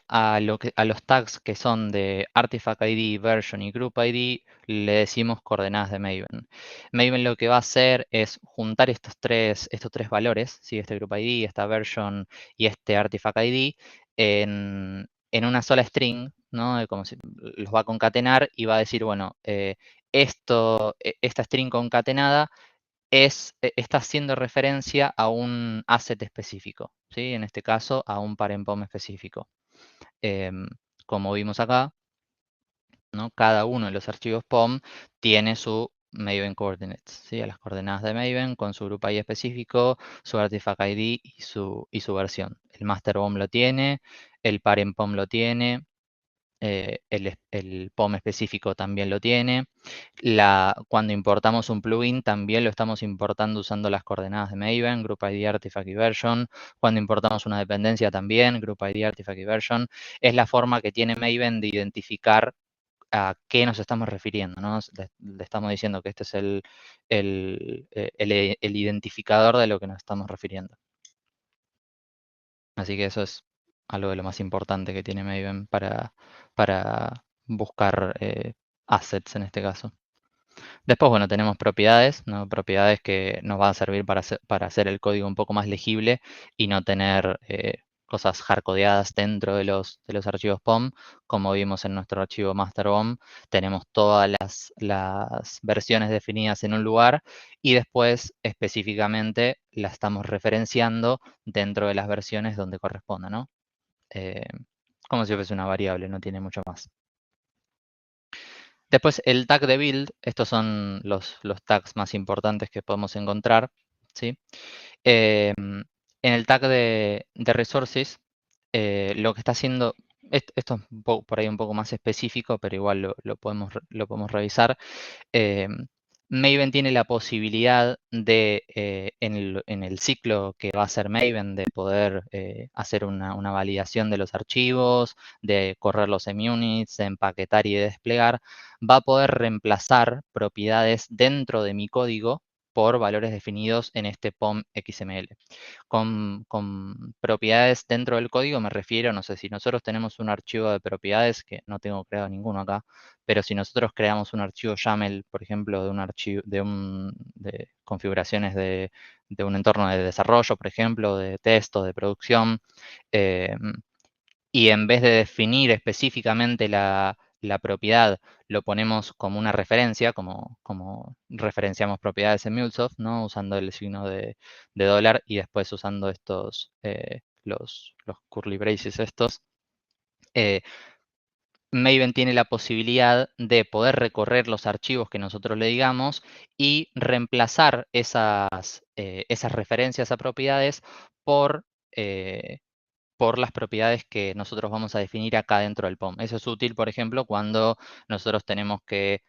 a los tags que son de Artifact ID, Version y Group ID, le decimos coordenadas de Maven. Maven lo que va a hacer es juntar estos tres valores, ¿sí? Este Group ID, esta Version y este Artifact ID, en una sola string, ¿no? Como si los va a concatenar y va a decir, bueno, esta string concatenada está haciendo referencia a un asset específico, ¿sí? En este caso, a un parent-pom específico. Como vimos acá, ¿no? Cada uno de los archivos POM tiene su Maven coordinates, ¿sí? A las coordenadas de Maven con su group ID específico, su artifact ID y su versión. El master POM lo tiene, el parent POM lo tiene, el POM específico también lo tiene. Cuando importamos un plugin, también lo estamos importando usando las coordenadas de Maven, Group ID, Artifact y Version. Cuando importamos una dependencia también, Group ID, Artifact y Version. Es la forma que tiene Maven de identificar a qué nos estamos refiriendo, ¿no? Le estamos diciendo que este es el identificador de lo que nos estamos refiriendo. Así que eso es algo de lo más importante que tiene Maven para buscar assets en este caso. Después, bueno, tenemos propiedades, ¿no? Propiedades que nos van a servir para hacer el código un poco más legible y no tener cosas hardcodeadas dentro de los archivos POM. Como vimos en nuestro archivo master POM, tenemos todas las versiones definidas en un lugar y después específicamente las estamos referenciando dentro de las versiones donde corresponda, ¿no? Como si fuese una variable, no tiene mucho más. Después el tag de build, estos son los tags más importantes que podemos encontrar, ¿sí? En el tag de resources, lo que está haciendo, esto es por ahí un poco más específico, pero igual lo podemos revisar. Maven tiene la posibilidad de, en el ciclo que va a hacer Maven, de poder hacer una validación de los archivos, de correr los munits, de empaquetar y de desplegar, va a poder reemplazar propiedades dentro de mi código por valores definidos en este POM XML. Con propiedades dentro del código me refiero, no sé, si nosotros tenemos un archivo de propiedades, que no tengo creado ninguno acá, pero si nosotros creamos un archivo YAML, por ejemplo, de configuraciones de un entorno de desarrollo, por ejemplo, de test o de producción, y en vez de definir específicamente la propiedad, lo ponemos como una referencia, como referenciamos propiedades en MuleSoft, ¿no? Usando el signo de dólar y después usando los curly braces estos. Maven tiene la posibilidad de poder recorrer los archivos que nosotros le digamos y reemplazar esas referencias a propiedades por, las propiedades que nosotros vamos a definir acá dentro del POM. Eso es útil, por ejemplo, cuando nosotros tenemos que,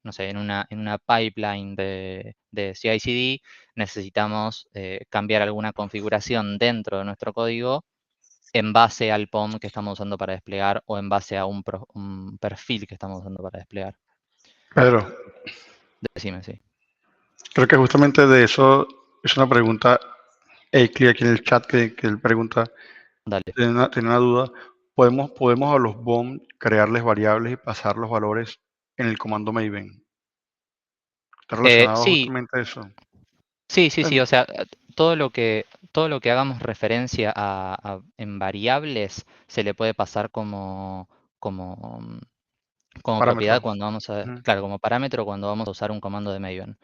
no sé, en una pipeline de CI/CD necesitamos cambiar alguna configuración dentro de nuestro código en base al POM que estamos usando para desplegar o en base a un perfil que estamos usando para desplegar. Pedro, Decime, sí. creo que justamente de eso es una pregunta, Eikli aquí en el chat que él pregunta, Dale. tiene una duda. ¿Podemos a los BOM crearles variables y pasar los valores en el comando Maven? Está relacionado Sí, justamente a eso. sí. O sea, todo lo que hagamos referencia en variables se le puede pasar como, Parámetro. propiedad cuando vamos a, Ujú. claro, como parámetro cuando vamos a usar un comando de Maven.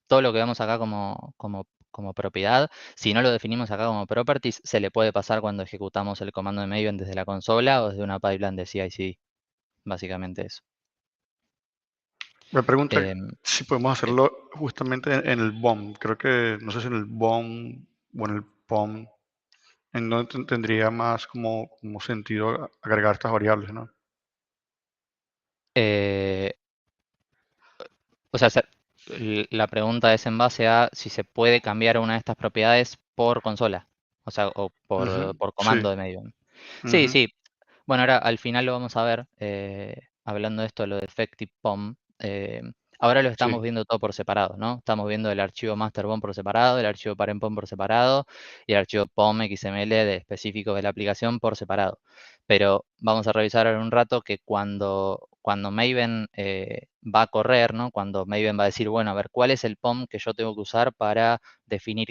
Todo lo que vemos acá como propiedad, si no lo definimos acá como properties, se le puede pasar cuando ejecutamos el comando de Maven desde la consola o desde una pipeline de CI/CD. Básicamente eso. Me pregunta Em, si podemos sí. hacerlo justamente en el BOM. Creo que, no sé si en el BOM o en el POM, en donde tendría más como sentido agregar estas variables, ¿no? Eh, o sea, la pregunta es en base a si se puede cambiar una de estas propiedades por consola, o sea, o Ujú, por sí. comando de Maven. Sí, Ujú, sí. Bueno, ahora al final lo vamos a ver, hablando de esto, lo de Effective POM. Ahora lo estamos sí. viendo todo por separado, ¿no? Estamos viendo el archivo master POM por separado, el archivo parent POM por separado y el archivo POM XML de específico de la aplicación por separado. Pero vamos a revisar ahora un rato que cuando Maven va a correr, ¿no? Cuando Maven va a decir, bueno, a ver, ¿cuál es el POM que yo tengo que usar para definir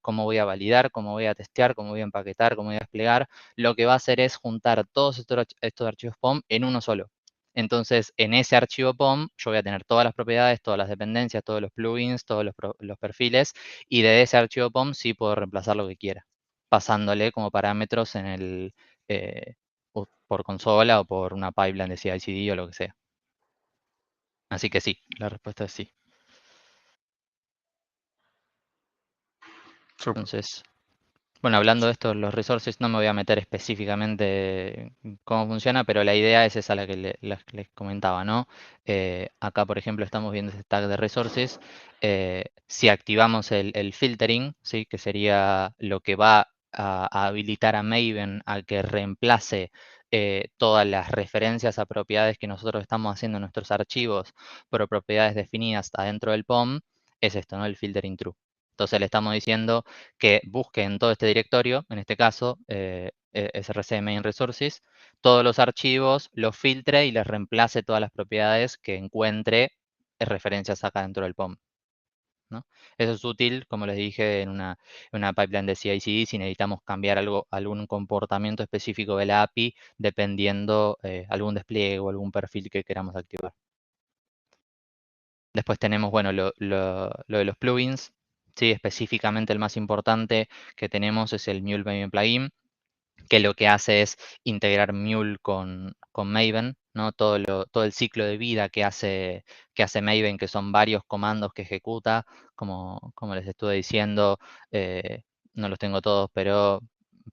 cómo voy a validar, cómo voy a testear, cómo voy a empaquetar, cómo voy a desplegar? Lo que va a hacer es juntar todos estos archivos POM en uno solo. Entonces, en ese archivo POM, yo voy a tener todas las propiedades, todas las dependencias, todos los plugins, todos los perfiles, y de ese archivo POM sí puedo reemplazar lo que quiera, pasándole como parámetros en eh, o por consola o por una pipeline de CI/CD o lo que sea. Así que sí, la respuesta es sí. Súper. Entonces, bueno, hablando de esto, los resources, no me voy a meter específicamente en cómo funciona, pero la idea es esa la que les comentaba, ¿no? Acá, por ejemplo, estamos viendo este tag de resources. Si activamos el filtering, ¿sí? Que sería lo que va a habilitar a Maven a que reemplace todas las referencias a propiedades que nosotros estamos haciendo en nuestros archivos por propiedades definidas adentro del POM, es esto, ¿no? El filtering true. Entonces le estamos diciendo que busque en todo este directorio, en este caso, src main resources, todos los archivos, los filtre y les reemplace todas las propiedades que encuentre referencias acá dentro del POM, ¿no? Eso es útil, como les dije, en una pipeline de CI/CD si necesitamos cambiar algún comportamiento específico de la API, dependiendo algún despliegue o algún perfil que queramos activar. Después tenemos, bueno, lo de los plugins. Sí, específicamente el más importante que tenemos es el Mule Maven Plugin, que lo que hace es integrar Mule con Maven, ¿no? Todo el ciclo de vida que hace Maven, que son varios comandos que ejecuta, como les estuve diciendo, no los tengo todos, pero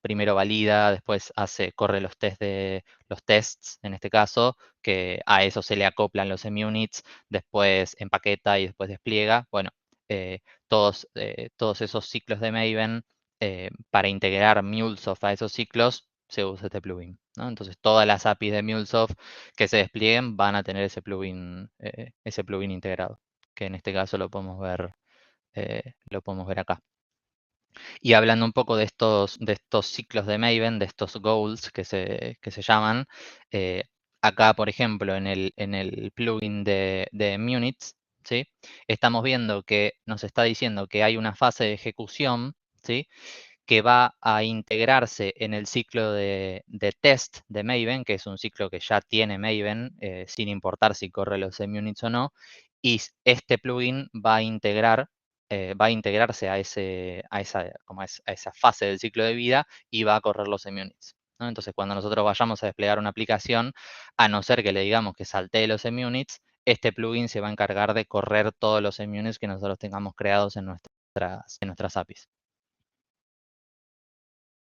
primero valida, después corre los tests, en este caso, que a eso se le acoplan los munits, después empaqueta y después despliega. Bueno, todos esos ciclos de Maven, para integrar MuleSoft a esos ciclos, se usa este plugin, ¿no? Entonces, todas las APIs de MuleSoft que se desplieguen van a tener ese plugin integrado, que en este caso lo podemos ver acá. Y hablando un poco de estos ciclos de Maven, de estos goals que se llaman, eh, acá, por ejemplo, en el plugin de Munits, ¿sí? Estamos viendo que nos está diciendo que hay una fase de ejecución, ¿sí? Que va a integrarse en el ciclo de test de Maven, que es un ciclo que ya tiene Maven, sin importar si corre los munits o no, y este plugin va a integrarse a esa fase del ciclo de vida y va a correr los munits, ¿no? Entonces, cuando nosotros vayamos a desplegar una aplicación, a no ser que le digamos que saltee los munits, este plugin se va a encargar de correr todos los munits que nosotros tengamos creados en nuestras APIs.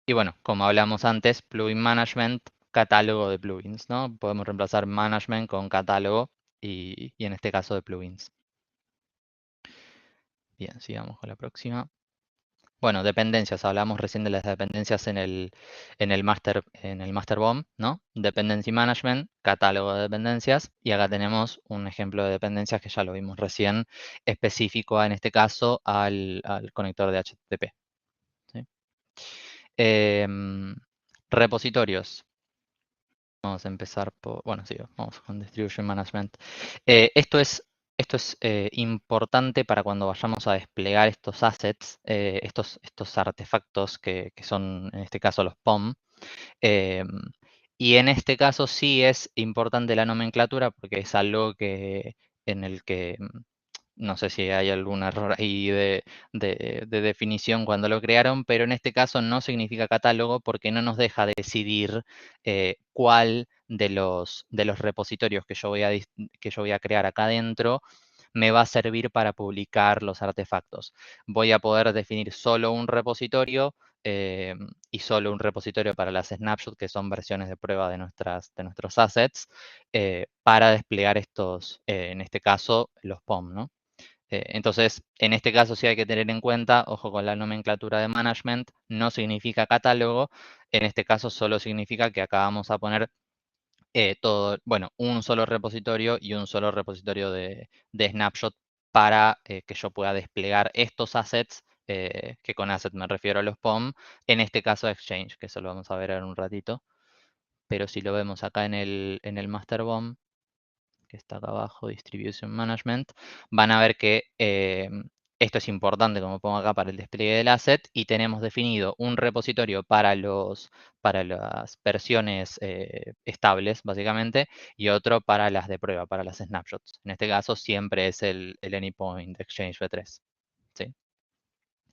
Y bueno, como hablamos antes, plugin management, catálogo de plugins, ¿no? Podemos reemplazar management con catálogo y en este caso de plugins. Bien, sigamos con la próxima. Bueno, dependencias. Hablamos recién de las dependencias en el master BOM, ¿no? Dependency management, catálogo de dependencias. Y acá tenemos un ejemplo de dependencias que ya lo vimos recién, específico en este caso al conector de HTTP, ¿sí? Repositorios. Vamos a empezar bueno, sí, vamos con Distribution Management. Esto es importante para cuando vayamos a desplegar estos assets, estos artefactos que son, en este caso, los POM. em, y en este caso sí es importante la nomenclatura porque es algo en el que no sé si hay algún error ahí de definición cuando lo crearon, pero en este caso no significa catálogo porque no nos deja decidir cuál de los repositorios que yo voy a crear acá adentro me va a servir para publicar los artefactos. Voy a poder definir solo un repositorio y solo un repositorio para las snapshots, que son versiones de prueba de nuestros assets, para desplegar estos, en este caso, los POM, ¿no? Entonces, en este caso sí hay que tener en cuenta, ojo con la nomenclatura de management, no significa catálogo, en este caso solo significa que acá vamos a poner un solo repositorio y un solo repositorio de snapshot para que yo pueda desplegar estos assets, que con asset me refiero a los POM, en este caso Exchange, que eso lo vamos a ver en un ratito. Pero si lo vemos acá en el master BOM, que está acá abajo, Distribution Management, van a ver que esto es importante, como pongo acá, para el despliegue del asset, y tenemos definido un repositorio para las versiones estables, básicamente, y otro para las de prueba, para las snapshots. En este caso siempre es el Anypoint Exchange V3. ¿Sí?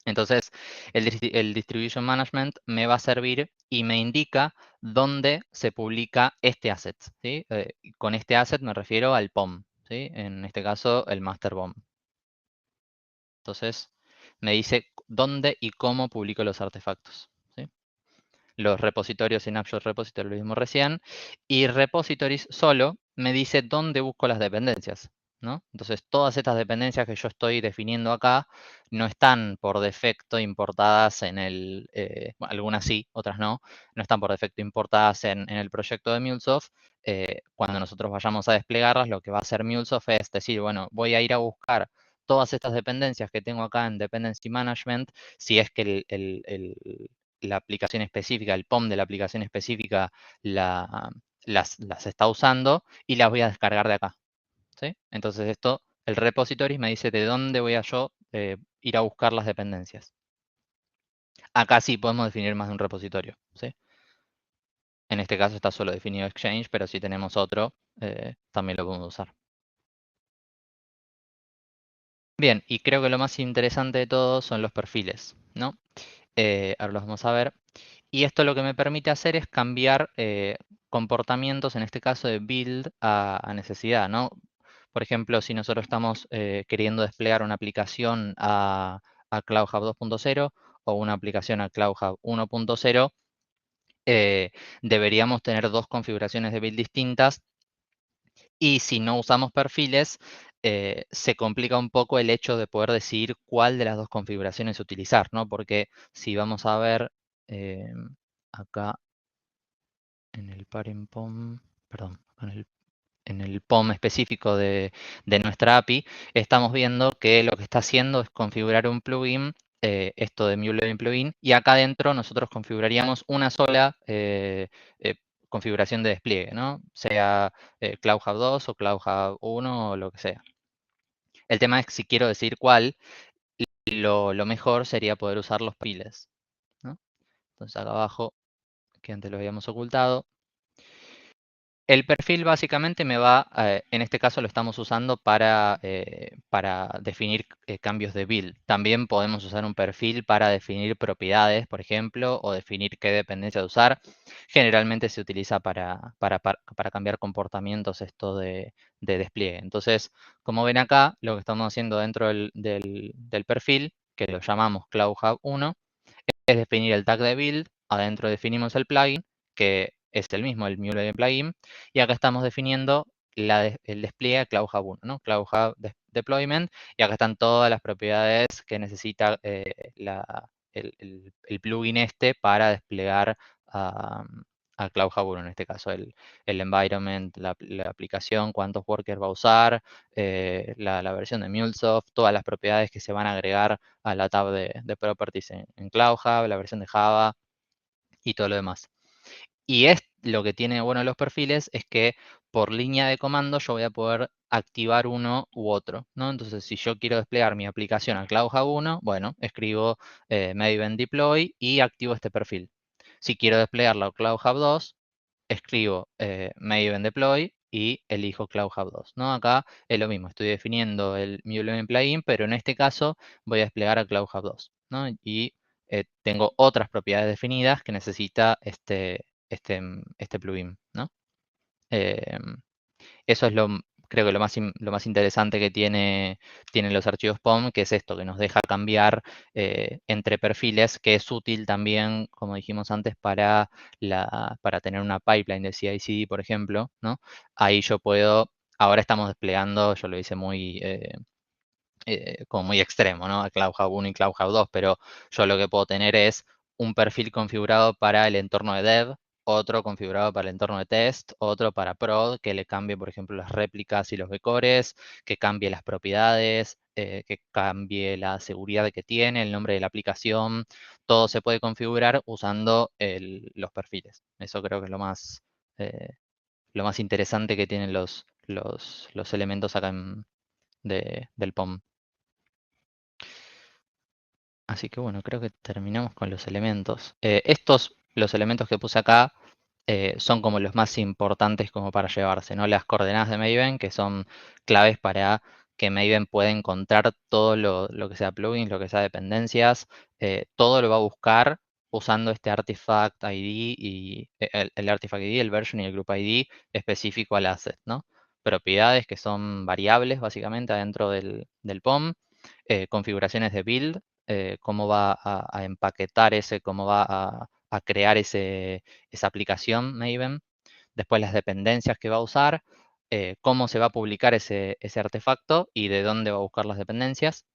Entonces, el Distribution Management me va a servir y me indica dónde se publica este asset. ¿Sí? Y con este asset me refiero al POM, ¿sí? En este caso, el Master BOM. Entonces, me dice dónde y cómo publico los artefactos. ¿Sí? Los repositorios Synapshot Repository lo vimos recién. Y repositories solo me dice dónde busco las dependencias, ¿no? Entonces, todas estas dependencias que yo estoy definiendo acá no están por defecto importadas en el... bueno, algunas sí, otras no están por defecto importadas en el proyecto de MuleSoft. Cuando nosotros vayamos a desplegarlas, lo que va a hacer MuleSoft es decir, bueno, voy a ir a buscar todas estas dependencias que tengo acá en Dependency Management, si es que la aplicación específica, el POM de la aplicación específica las está usando, y las voy a descargar de acá. ¿Sí? Entonces el repository me dice de dónde voy a yo ir a buscar las dependencias. Acá sí podemos definir más de un repositorio. ¿Sí? En este caso está solo definido Exchange, pero si tenemos otro, también lo podemos usar. Bien, y creo que lo más interesante de todo son los perfiles, ¿no? Ahora los vamos a ver. Y esto lo que me permite hacer es cambiar comportamientos, en este caso de build a necesidad, ¿no? Por ejemplo, si nosotros estamos queriendo desplegar una aplicación a Cloud Hub 2.0 o una aplicación a Cloud Hub 1.0, deberíamos tener dos configuraciones de build distintas. Y si no usamos perfiles, se complica un poco el hecho de poder decidir cuál de las dos configuraciones utilizar, ¿no? Porque si vamos a ver acá en el parent POM, perdón, en el POM específico de nuestra API, estamos viendo que lo que está haciendo es configurar un plugin, esto de MuleBin plugin, y acá adentro nosotros configuraríamos una sola configuración de despliegue, ¿no? Sea Cloud Hub 2 o Cloud Hub 1 o lo que sea. El tema es que si quiero decir cuál, lo mejor sería poder usar los perfiles, ¿no? Entonces acá abajo, que antes lo habíamos ocultado, el perfil básicamente me va, en este caso lo estamos usando para definir cambios de build. También podemos usar un perfil para definir propiedades, por ejemplo, o definir qué dependencia de usar. Generalmente se utiliza para cambiar comportamientos esto de despliegue. Entonces, como ven acá, lo que estamos haciendo dentro del perfil, que lo llamamos Cloud Hub 1, es definir el tag de build. Adentro definimos el plugin, que es el mismo, el Mule plugin, y acá estamos definiendo el despliegue Cloud Hub 1, ¿no? Cloud Hub Deployment, y acá están todas las propiedades que necesita el plugin este para desplegar a Cloud Hub 1, en este caso el environment, la aplicación, cuántos workers va a usar, la versión de MuleSoft, todas las propiedades que se van a agregar a la tab de properties en Cloud Hub, la versión de Java y todo lo demás. Y es lo que tiene bueno los perfiles, es que por línea de comando yo voy a poder activar uno u otro, ¿no? Entonces, si yo quiero desplegar mi aplicación a Cloud Hub 1, bueno, escribo Maven deploy y activo este perfil. Si quiero desplegarlo a Cloud Hub 2, escribo Maven deploy y elijo Cloud Hub 2, ¿no? Acá es lo mismo, estoy definiendo el Maven plugin, pero en este caso voy a desplegar a Cloud Hub 2, ¿no? Y tengo otras propiedades definidas que necesita este plugin, ¿no? Eso es creo que lo más interesante que tienen los archivos POM, que es esto, que nos deja cambiar entre perfiles, que es útil también, como dijimos antes, para tener una pipeline de CI/CD, por ejemplo, ¿no? Ahí yo puedo, ahora estamos desplegando, yo lo hice como muy extremo, ¿no? Cloud Hub 1 y Cloud Hub 2, pero yo lo que puedo tener es un perfil configurado para el entorno de dev, otro configurado para el entorno de test, otro para prod, que le cambie, por ejemplo, las réplicas y los vectores, que cambie las propiedades, que cambie la seguridad que tiene, el nombre de la aplicación. Todo se puede configurar usando los perfiles. Eso creo que es lo más interesante que tienen los elementos acá del POM. Así que bueno, creo que terminamos con los elementos. Los elementos que puse acá, son como los más importantes como para llevarse, ¿no? Las coordenadas de Maven, que son claves para que Maven pueda encontrar todo lo que sea plugins, lo que sea dependencias, todo lo va a buscar usando este artifact ID y el artifact ID, el version y el group ID específico al asset, ¿no? Propiedades que son variables básicamente adentro del POM, configuraciones de build, cómo va a empaquetar cómo va a crear esa aplicación Maven, después las dependencias que va a usar, cómo se va a publicar ese artefacto y de dónde va a buscar las dependencias.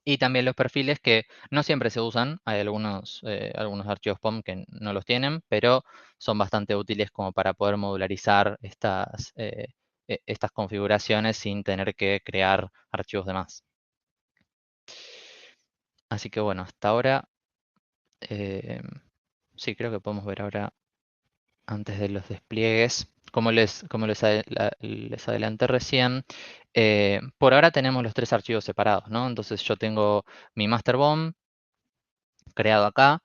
Y también los perfiles que no siempre se usan, hay algunos archivos POM que no los tienen, pero son bastante útiles como para poder modularizar estas configuraciones sin tener que crear archivos de más. Así que bueno, hasta ahora, eh, sí, creo que podemos ver ahora, antes de los despliegues, les adelanté recién, por ahora tenemos los tres archivos separados, ¿no? Entonces yo tengo mi master BOM creado acá,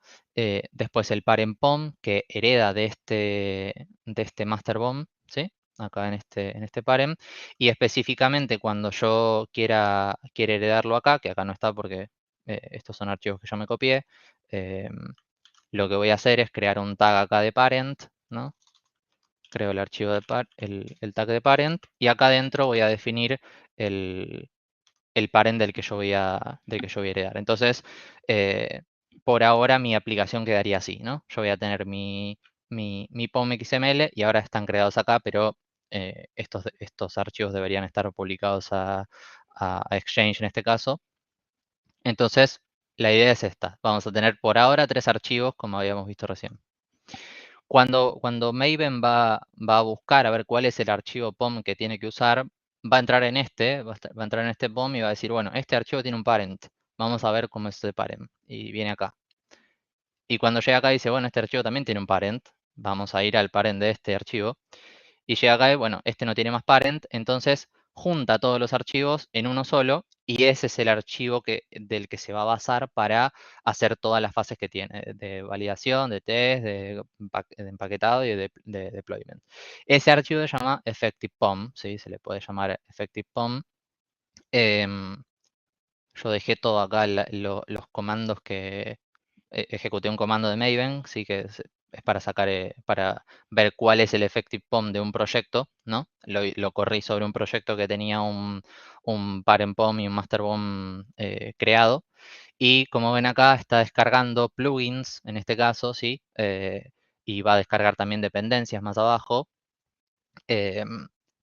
después el parent POM que hereda de este master BOM, ¿sí? Acá en este parent, y específicamente cuando yo quiera heredarlo acá, que acá no está porque estos son archivos que yo me copié, lo que voy a hacer es crear un tag acá de parent, ¿no? Creo el archivo el tag de parent, y acá adentro voy a definir el parent del que yo voy a heredar. Entonces, por ahora mi aplicación quedaría así, ¿no? Yo voy a tener mi POM XML y ahora están creados acá, pero estos archivos deberían estar publicados a Exchange en este caso. Entonces, la idea es esta. Vamos a tener por ahora tres archivos, como habíamos visto recién. Cuando Maven va a buscar a ver cuál es el archivo POM que tiene que usar, va a entrar va a entrar en este POM y va a decir, bueno, este archivo tiene un parent. Vamos a ver cómo es ese parent. Y viene acá. Y cuando llega acá dice, bueno, este archivo también tiene un parent. Vamos a ir al parent de este archivo. Y llega acá y, bueno, este no tiene más parent. Entonces junta todos los archivos en uno solo. Y ese es el archivo del que se va a basar para hacer todas las fases que tiene, de validación, de test, de empaquetado y de deployment. Ese archivo se llama effective POM, ¿sí? Se le puede llamar effective POM. Em, yo dejé todo acá, los comandos que ejecuté un comando de Maven, sí que es para ver cuál es el effective POM de un proyecto, ¿no? Lo corrí sobre un proyecto que tenía un parent POM y un master POM creado. Y como ven acá, está descargando plugins, en este caso, ¿sí? Y va a descargar también dependencias más abajo.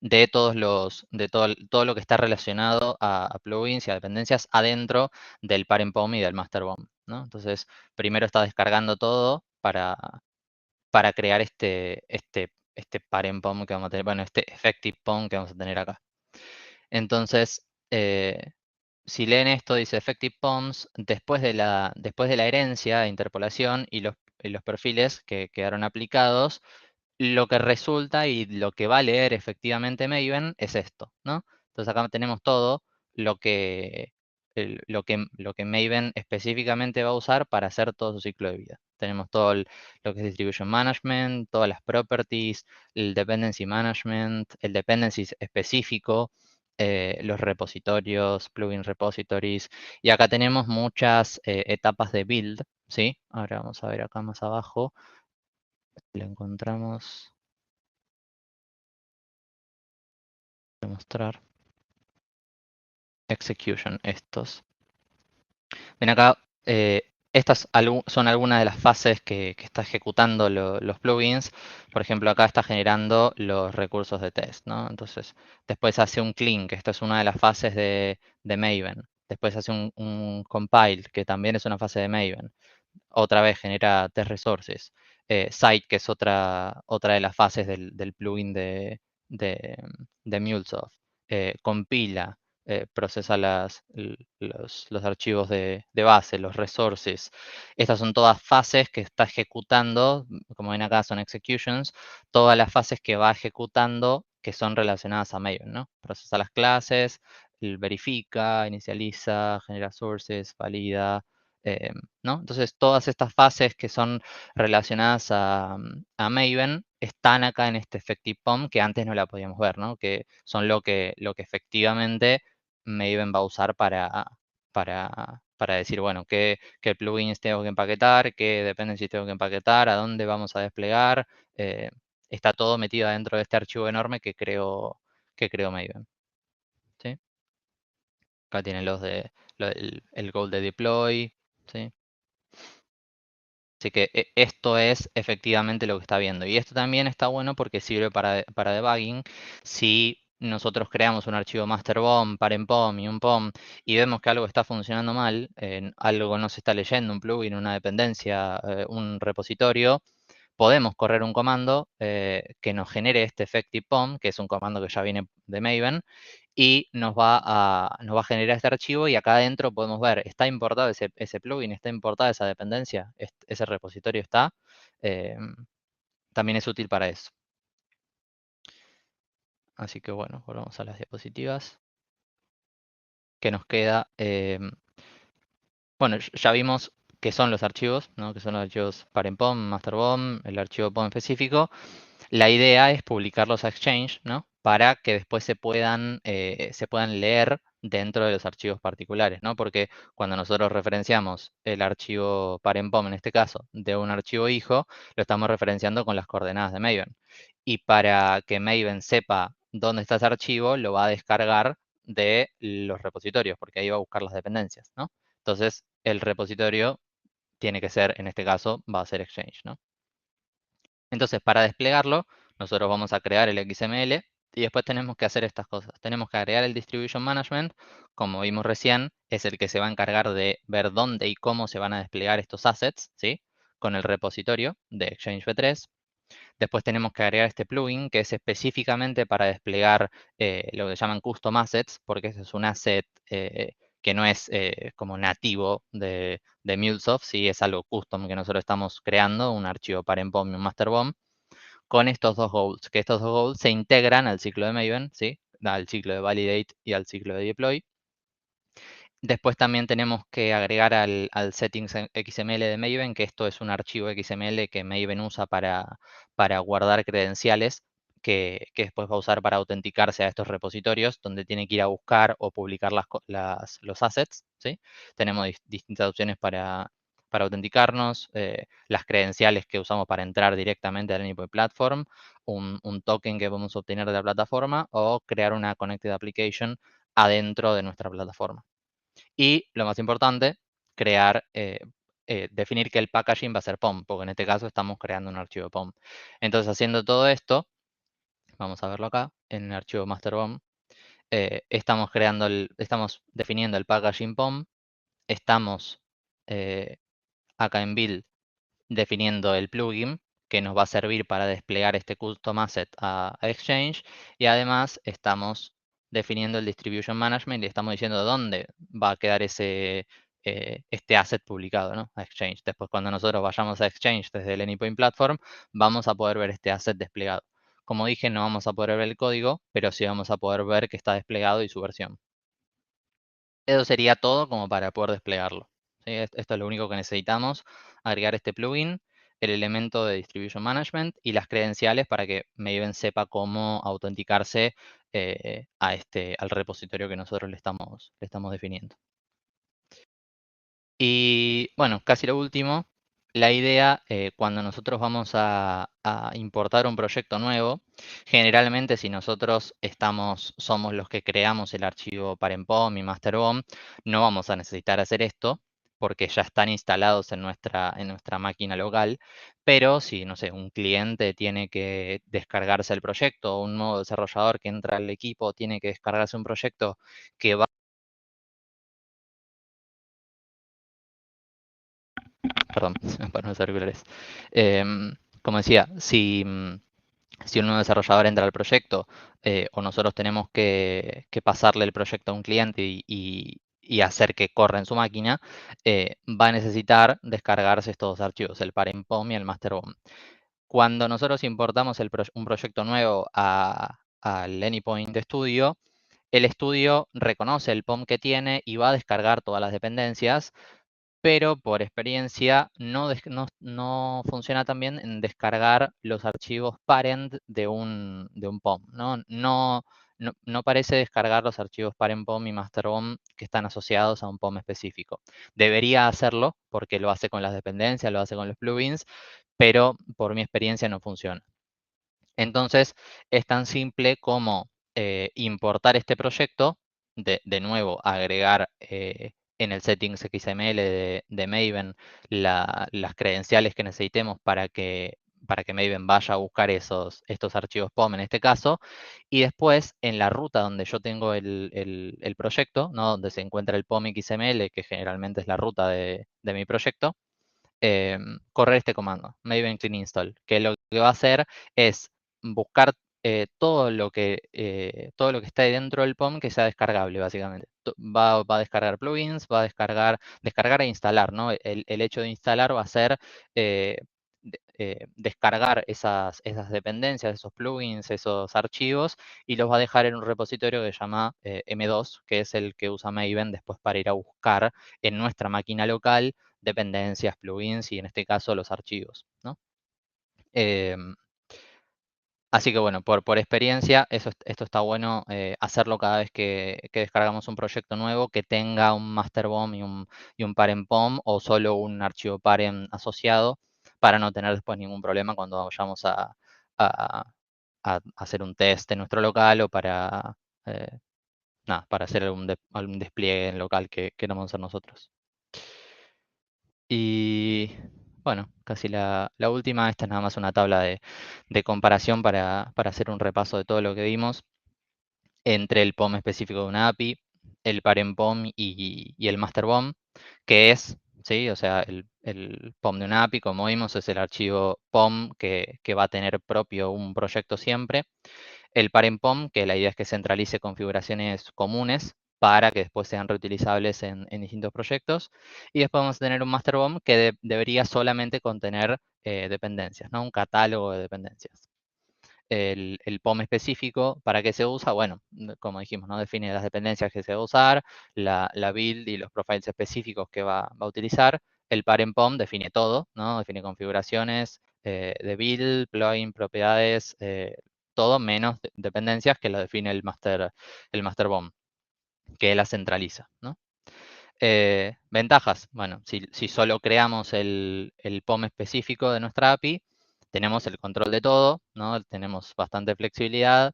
De todo lo que está relacionado a plugins y a dependencias adentro del parent POM y del master POM, ¿no? Entonces, primero está descargando todo para crear este parent POM que vamos a tener, bueno, este effective POM que vamos a tener acá. Entonces, si leen esto, dice effective POMs, después de la herencia, interpolación y los perfiles que quedaron aplicados, lo que resulta y lo que va a leer efectivamente Maven es esto, ¿no? Entonces acá tenemos todo lo que, lo que Maven específicamente va a usar para hacer todo su ciclo de vida. Tenemos todo lo que es Distribution Management, todas las properties, el Dependency Management, el Dependencies específico, los repositorios, plugin repositories, y acá tenemos muchas etapas de build, ¿sí? Ahora vamos a ver acá más abajo, lo encontramos que mostrar. Execution, estos. Ven acá, estas son algunas de las fases que está ejecutando los plugins. Por ejemplo, acá está generando los recursos de test, ¿no? Entonces, después hace un clean, que esta es una de las fases de Maven. Después hace un compile, que también es una fase de Maven. Otra vez genera test resources. Site, que es otra de las fases del plugin de MuleSoft. Compila, procesa los archivos de base, los resources. Estas son todas fases que está ejecutando, como ven acá son executions, todas las fases que va ejecutando que son relacionadas a Maven, ¿no? Procesa las clases, verifica, inicializa, genera sources, valida, ¿no? Entonces, todas estas fases que son relacionadas a Maven están acá en este effective POM que antes no la podíamos ver, ¿no? Que son lo que efectivamente Maven va a usar para decir, bueno, qué plugins tengo que empaquetar, qué dependencies tengo que empaquetar, a dónde vamos a desplegar. Está todo metido dentro de este archivo enorme que creó Maven. ¿Sí? Acá tienen el goal de deploy. ¿Sí? Así que esto es efectivamente lo que está viendo. Y esto también está bueno porque sirve para debugging. Si nosotros creamos un archivo master.bom, parent.pom y un POM y vemos que algo está funcionando mal, algo no se está leyendo, un plugin, una dependencia, un repositorio, podemos correr un comando que nos genere este effective POM, que es un comando que ya viene de Maven, y nos va a generar este archivo y acá adentro podemos ver, está importado ese plugin, está importada esa dependencia, ese repositorio está. También es útil para eso. Así que bueno, volvamos a las diapositivas. Que nos queda, bueno, ya vimos qué son los archivos, ¿no? Que son los archivos parent.pom, master.bom, el archivo POM específico. La idea es publicarlos a Exchange, ¿no? Para que después se puedan leer dentro de los archivos particulares, ¿no? Porque cuando nosotros referenciamos el archivo parent.pom, en este caso, de un archivo hijo, lo estamos referenciando con las coordenadas de Maven. Y para que Maven sepa dónde está ese archivo, lo va a descargar de los repositorios, porque ahí va a buscar las dependencias, ¿no? Entonces, el repositorio tiene que ser, en este caso, va a ser Exchange, ¿no? Entonces, para desplegarlo, nosotros vamos a crear el XML y después tenemos que hacer estas cosas. Tenemos que agregar el Distribution Management, como vimos recién, es el que se va a encargar de ver dónde y cómo se van a desplegar estos assets, ¿sí? Con el repositorio de Exchange V3. Después tenemos que agregar este plugin que es específicamente para desplegar lo que llaman Custom Assets, porque ese es un asset que no es como nativo de MuleSoft, ¿sí? Es algo custom que nosotros estamos creando, un archivo parent.pom y un master.bom, con estos dos goals, que estos dos goals se integran al ciclo de Maven, ¿sí? Al ciclo de validate y al ciclo de deploy. Después también tenemos que agregar al settings XML de Maven, que esto es un archivo XML que Maven usa para guardar credenciales que después va a usar para autenticarse a estos repositorios, donde tiene que ir a buscar o publicar los assets, ¿sí? Tenemos distintas opciones para autenticarnos, las credenciales que usamos para entrar directamente al Anypoint Platform, un token que vamos a obtener de la plataforma o crear una Connected Application adentro de nuestra plataforma. Y lo más importante, definir que el packaging va a ser POM, porque en este caso estamos creando un archivo POM. Entonces, haciendo todo esto, vamos a verlo acá, en el archivo master.bom, estamos definiendo el packaging POM, estamos acá en build definiendo el plugin que nos va a servir para desplegar este custom asset a Exchange, y además estamos definiendo el distribution management y estamos diciendo dónde va a quedar este asset publicado, ¿no? A Exchange. Después, cuando nosotros vayamos a Exchange desde el Anypoint Platform, vamos a poder ver este asset desplegado. Como dije, no vamos a poder ver el código, pero sí vamos a poder ver que está desplegado y su versión. Eso sería todo como para poder desplegarlo. ¿Sí? Esto es lo único que necesitamos, agregar este plugin, el elemento de Distribution Management y las credenciales para que Maven sepa cómo autenticarse al repositorio que nosotros le estamos definiendo. Y bueno, casi lo último, la idea, cuando nosotros vamos a importar un proyecto nuevo, generalmente si nosotros somos los que creamos el archivo parent.pom y master.pom, no vamos a necesitar hacer esto porque ya están instalados en nuestra máquina local, pero si, no sé, un cliente tiene que descargarse el proyecto o un nuevo desarrollador que entra al equipo tiene que descargarse un proyecto que va. Perdón, se me pararon los auriculares. Como decía, si un nuevo desarrollador entra al proyecto o nosotros tenemos que pasarle el proyecto a un cliente y hacer que corra en su máquina, va a necesitar descargarse estos dos archivos, el parent.pom y el master.pom. Cuando nosotros importamos un proyecto nuevo al Anypoint Studio, el estudio reconoce el POM que tiene y va a descargar todas las dependencias, pero por experiencia no funciona tan bien en descargar los archivos parent de un POM, ¿no? No parece descargar los archivos parent.pom y master.pom que están asociados a un POM específico. Debería hacerlo porque lo hace con las dependencias, lo hace con los plugins, pero por mi experiencia no funciona. Entonces, es tan simple como importar este proyecto, de nuevo, agregar en el settings XML de Maven las credenciales que necesitemos para que Maven vaya a buscar estos archivos POM en este caso, y después en la ruta donde yo tengo el proyecto, ¿no? Donde se encuentra el POM XML, que generalmente es la ruta de mi proyecto, correr este comando, Maven clean install, que lo que va a hacer es buscar todo lo que está ahí dentro del POM que sea descargable, básicamente. Va a descargar plugins, va a descargar e instalar, ¿no? El hecho de instalar va a ser descargar esas dependencias, esos plugins, esos archivos, y los va a dejar en un repositorio que se llama M2, que es el que usa Maven después para ir a buscar en nuestra máquina local dependencias, plugins y en este caso los archivos, ¿no? Así que bueno, por experiencia, esto está bueno hacerlo cada vez que descargamos un proyecto nuevo que tenga un master.pom y un parent.pom o solo un archivo parent asociado para no tener después ningún problema cuando vayamos a- a hacer un test en nuestro local o eh, para hacer algún despliegue en local que queramos hacer nosotros. Y bueno, casi la última, esta es nada más una tabla de comparación para hacer un repaso de todo lo que vimos entre el POM específico de una API, el parent POM y el master POM, que es, ¿sí? O sea, el POM de una API, como vimos, es el archivo POM que va a tener propio un proyecto siempre. El parent POM, que la idea es que centralice configuraciones comunes para que después sean reutilizables en distintos proyectos. Y después vamos a tener un master POM que debería solamente contener dependencias, ¿no? Un catálogo de dependencias. El POM específico, ¿para qué se usa? Bueno, como dijimos, ¿no? Define las dependencias que se va a usar, la build y los profiles específicos que va a utilizar. El parent POM define todo, ¿no? Define configuraciones de build, plugin, propiedades, todo menos dependencias que lo define el master POM, que la centraliza, ¿no? Ventajas, bueno, si solo creamos el POM específico de nuestra API, tenemos el control de todo, ¿no? Tenemos bastante flexibilidad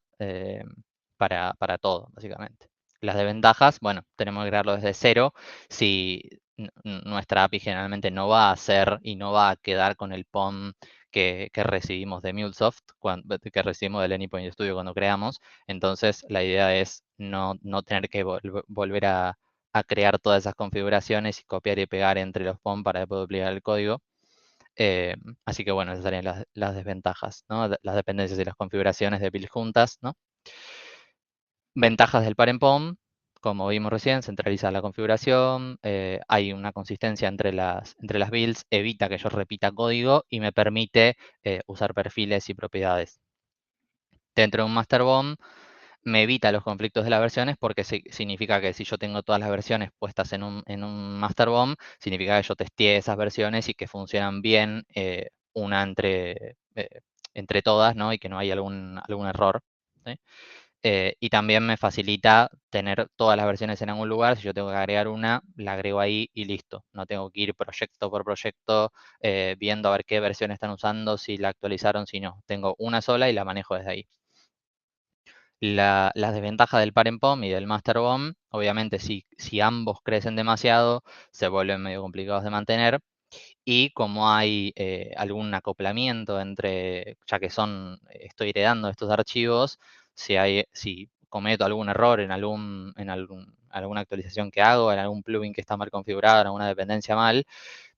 para todo, básicamente. Las desventajas, bueno, tenemos que crearlo desde cero. Si nuestra API generalmente no va a hacer y no va a quedar con el POM que recibimos de MuleSoft, que recibimos del Anypoint Studio cuando creamos, entonces la idea es no tener que volver a crear todas esas configuraciones y copiar y pegar entre los POM para poder duplicar el código. Así que bueno, esas serían las desventajas, ¿no? Las dependencias y las configuraciones de build juntas, ¿no? Ventajas del parent POM, como vimos recién, centraliza la configuración, hay una consistencia entre las builds, evita que yo repita código y me permite usar perfiles y propiedades. Dentro de un master POM me evita los conflictos de las versiones porque significa que si yo tengo todas las versiones puestas en un master BOM, significa que yo testé esas versiones y que funcionan bien una entre todas, ¿no? Y que no hay algún error, ¿sí? Y también me facilita tener todas las versiones en algún lugar. Si yo tengo que agregar una, la agrego ahí y listo. No tengo que ir proyecto por proyecto viendo a ver qué versión están usando, si la actualizaron, si no. Tengo una sola y la manejo desde ahí. Las desventajas del parent POM y del master BOM, obviamente si ambos crecen demasiado, se vuelven medio complicados de mantener. Y como hay algún acoplamiento entre, ya que estoy heredando estos archivos, si cometo algún error en alguna actualización que hago, en algún plugin que está mal configurado, en alguna dependencia mal,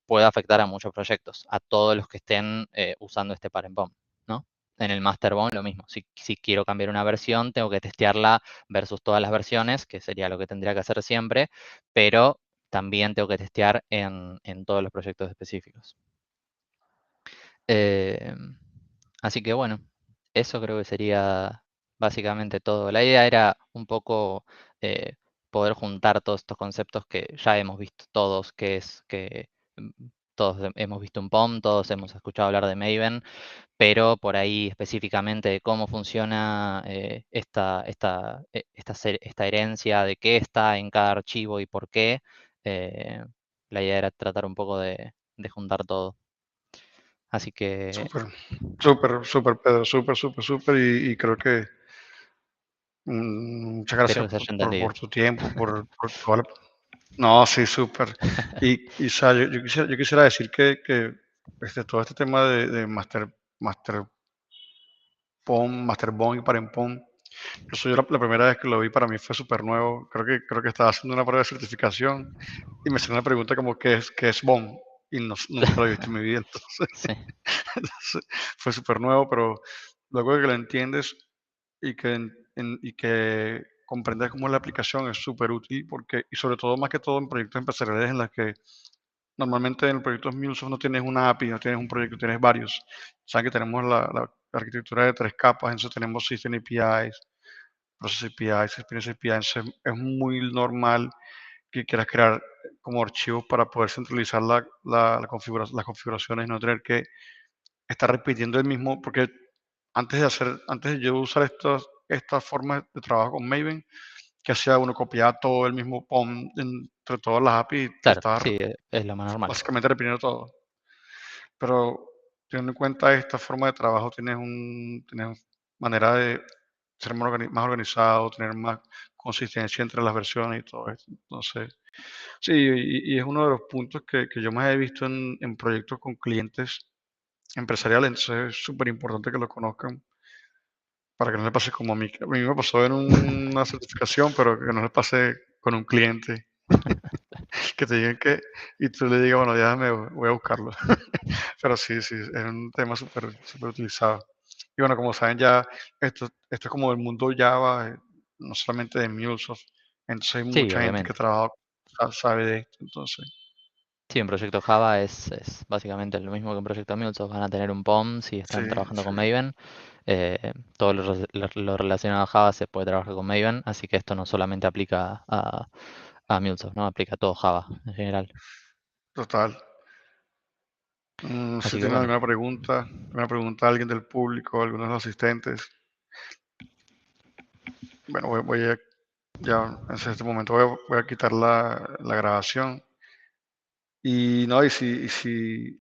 puede afectar a muchos proyectos, a todos los que estén usando este parent POM, ¿no? En el master BOM lo mismo. Si quiero cambiar una versión, tengo que testearla versus todas las versiones, que sería lo que tendría que hacer siempre, pero también tengo que testear en todos los proyectos específicos. Así que bueno, eso creo que sería básicamente todo. La idea era un poco poder juntar todos estos conceptos que ya hemos visto todos, que es que todos hemos visto un POM, todos hemos escuchado hablar de Maven, pero por ahí específicamente de cómo funciona esta herencia, de qué está en cada archivo y por qué. eh, la idea era tratar un poco de juntar todo. Así que Súper, súper, Pedro, súper. Y creo que muchas espero gracias que se haya por entendido. tu tiempo, por toda la... No, sí, súper. O sea, yo quisiera decir que todo este tema de Master POM, Master BOM y Parent POM, yo la primera vez que lo vi para mí fue súper nuevo. Creo que estaba haciendo una prueba de certificación y me salió una pregunta como ¿qué es BOM? Y nunca lo he visto en mi vida. Sí, Entonces, fue súper nuevo, pero luego de que lo entiendes y que comprendes cómo es la aplicación es súper útil y sobre todo, más que todo en proyectos empresariales en los que normalmente en proyectos MuleSoft no tienes una API, no tienes un proyecto, tienes varios. Saben que tenemos la arquitectura de 3 capas, entonces tenemos System APIs, Process APIs, Experience APIs. Entonces es muy normal que quieras crear como archivos para poder centralizar las configuraciones y no tener que estar repitiendo el mismo, porque antes de yo usar estas formas de trabajo con Maven, que hacía uno copiaba todo el mismo POM entre todas las APIs y claro, estaba sí, es lo más normal. básicamente repitiendo todo. Pero teniendo en cuenta esta forma de trabajo, tienes manera de ser más organizado, tener más consistencia entre las versiones y todo esto. Entonces, sí, y es uno de los puntos que yo más he visto en proyectos con clientes empresariales. Entonces es súper importante que lo conozcan para que no le pase como a mí. A mí me pasó en una certificación, pero que no le pase con un cliente, que te digan y tú le digas, bueno, déjame, voy a buscarlo. Pero sí, es un tema súper utilizado. Y bueno, como saben ya, esto es como el mundo Java, no solamente de MuleSoft. Entonces hay Sí, mucha gente que obviamente. trabaja, sabe de esto. Entonces, Sí, un proyecto Java es básicamente lo mismo que un proyecto MuleSoft. Van a tener un POM si sí, están trabajando sí, con Maven. Todo lo relacionado a Java se puede trabajar con Maven, así que esto no solamente aplica a MuleSoft, ¿no? Aplica a todo Java en general. total. Si Así que tienen bueno, alguna pregunta a alguien del público, algunos de los asistentes, bueno, ya en este momento voy a quitar la grabación. Y no, y si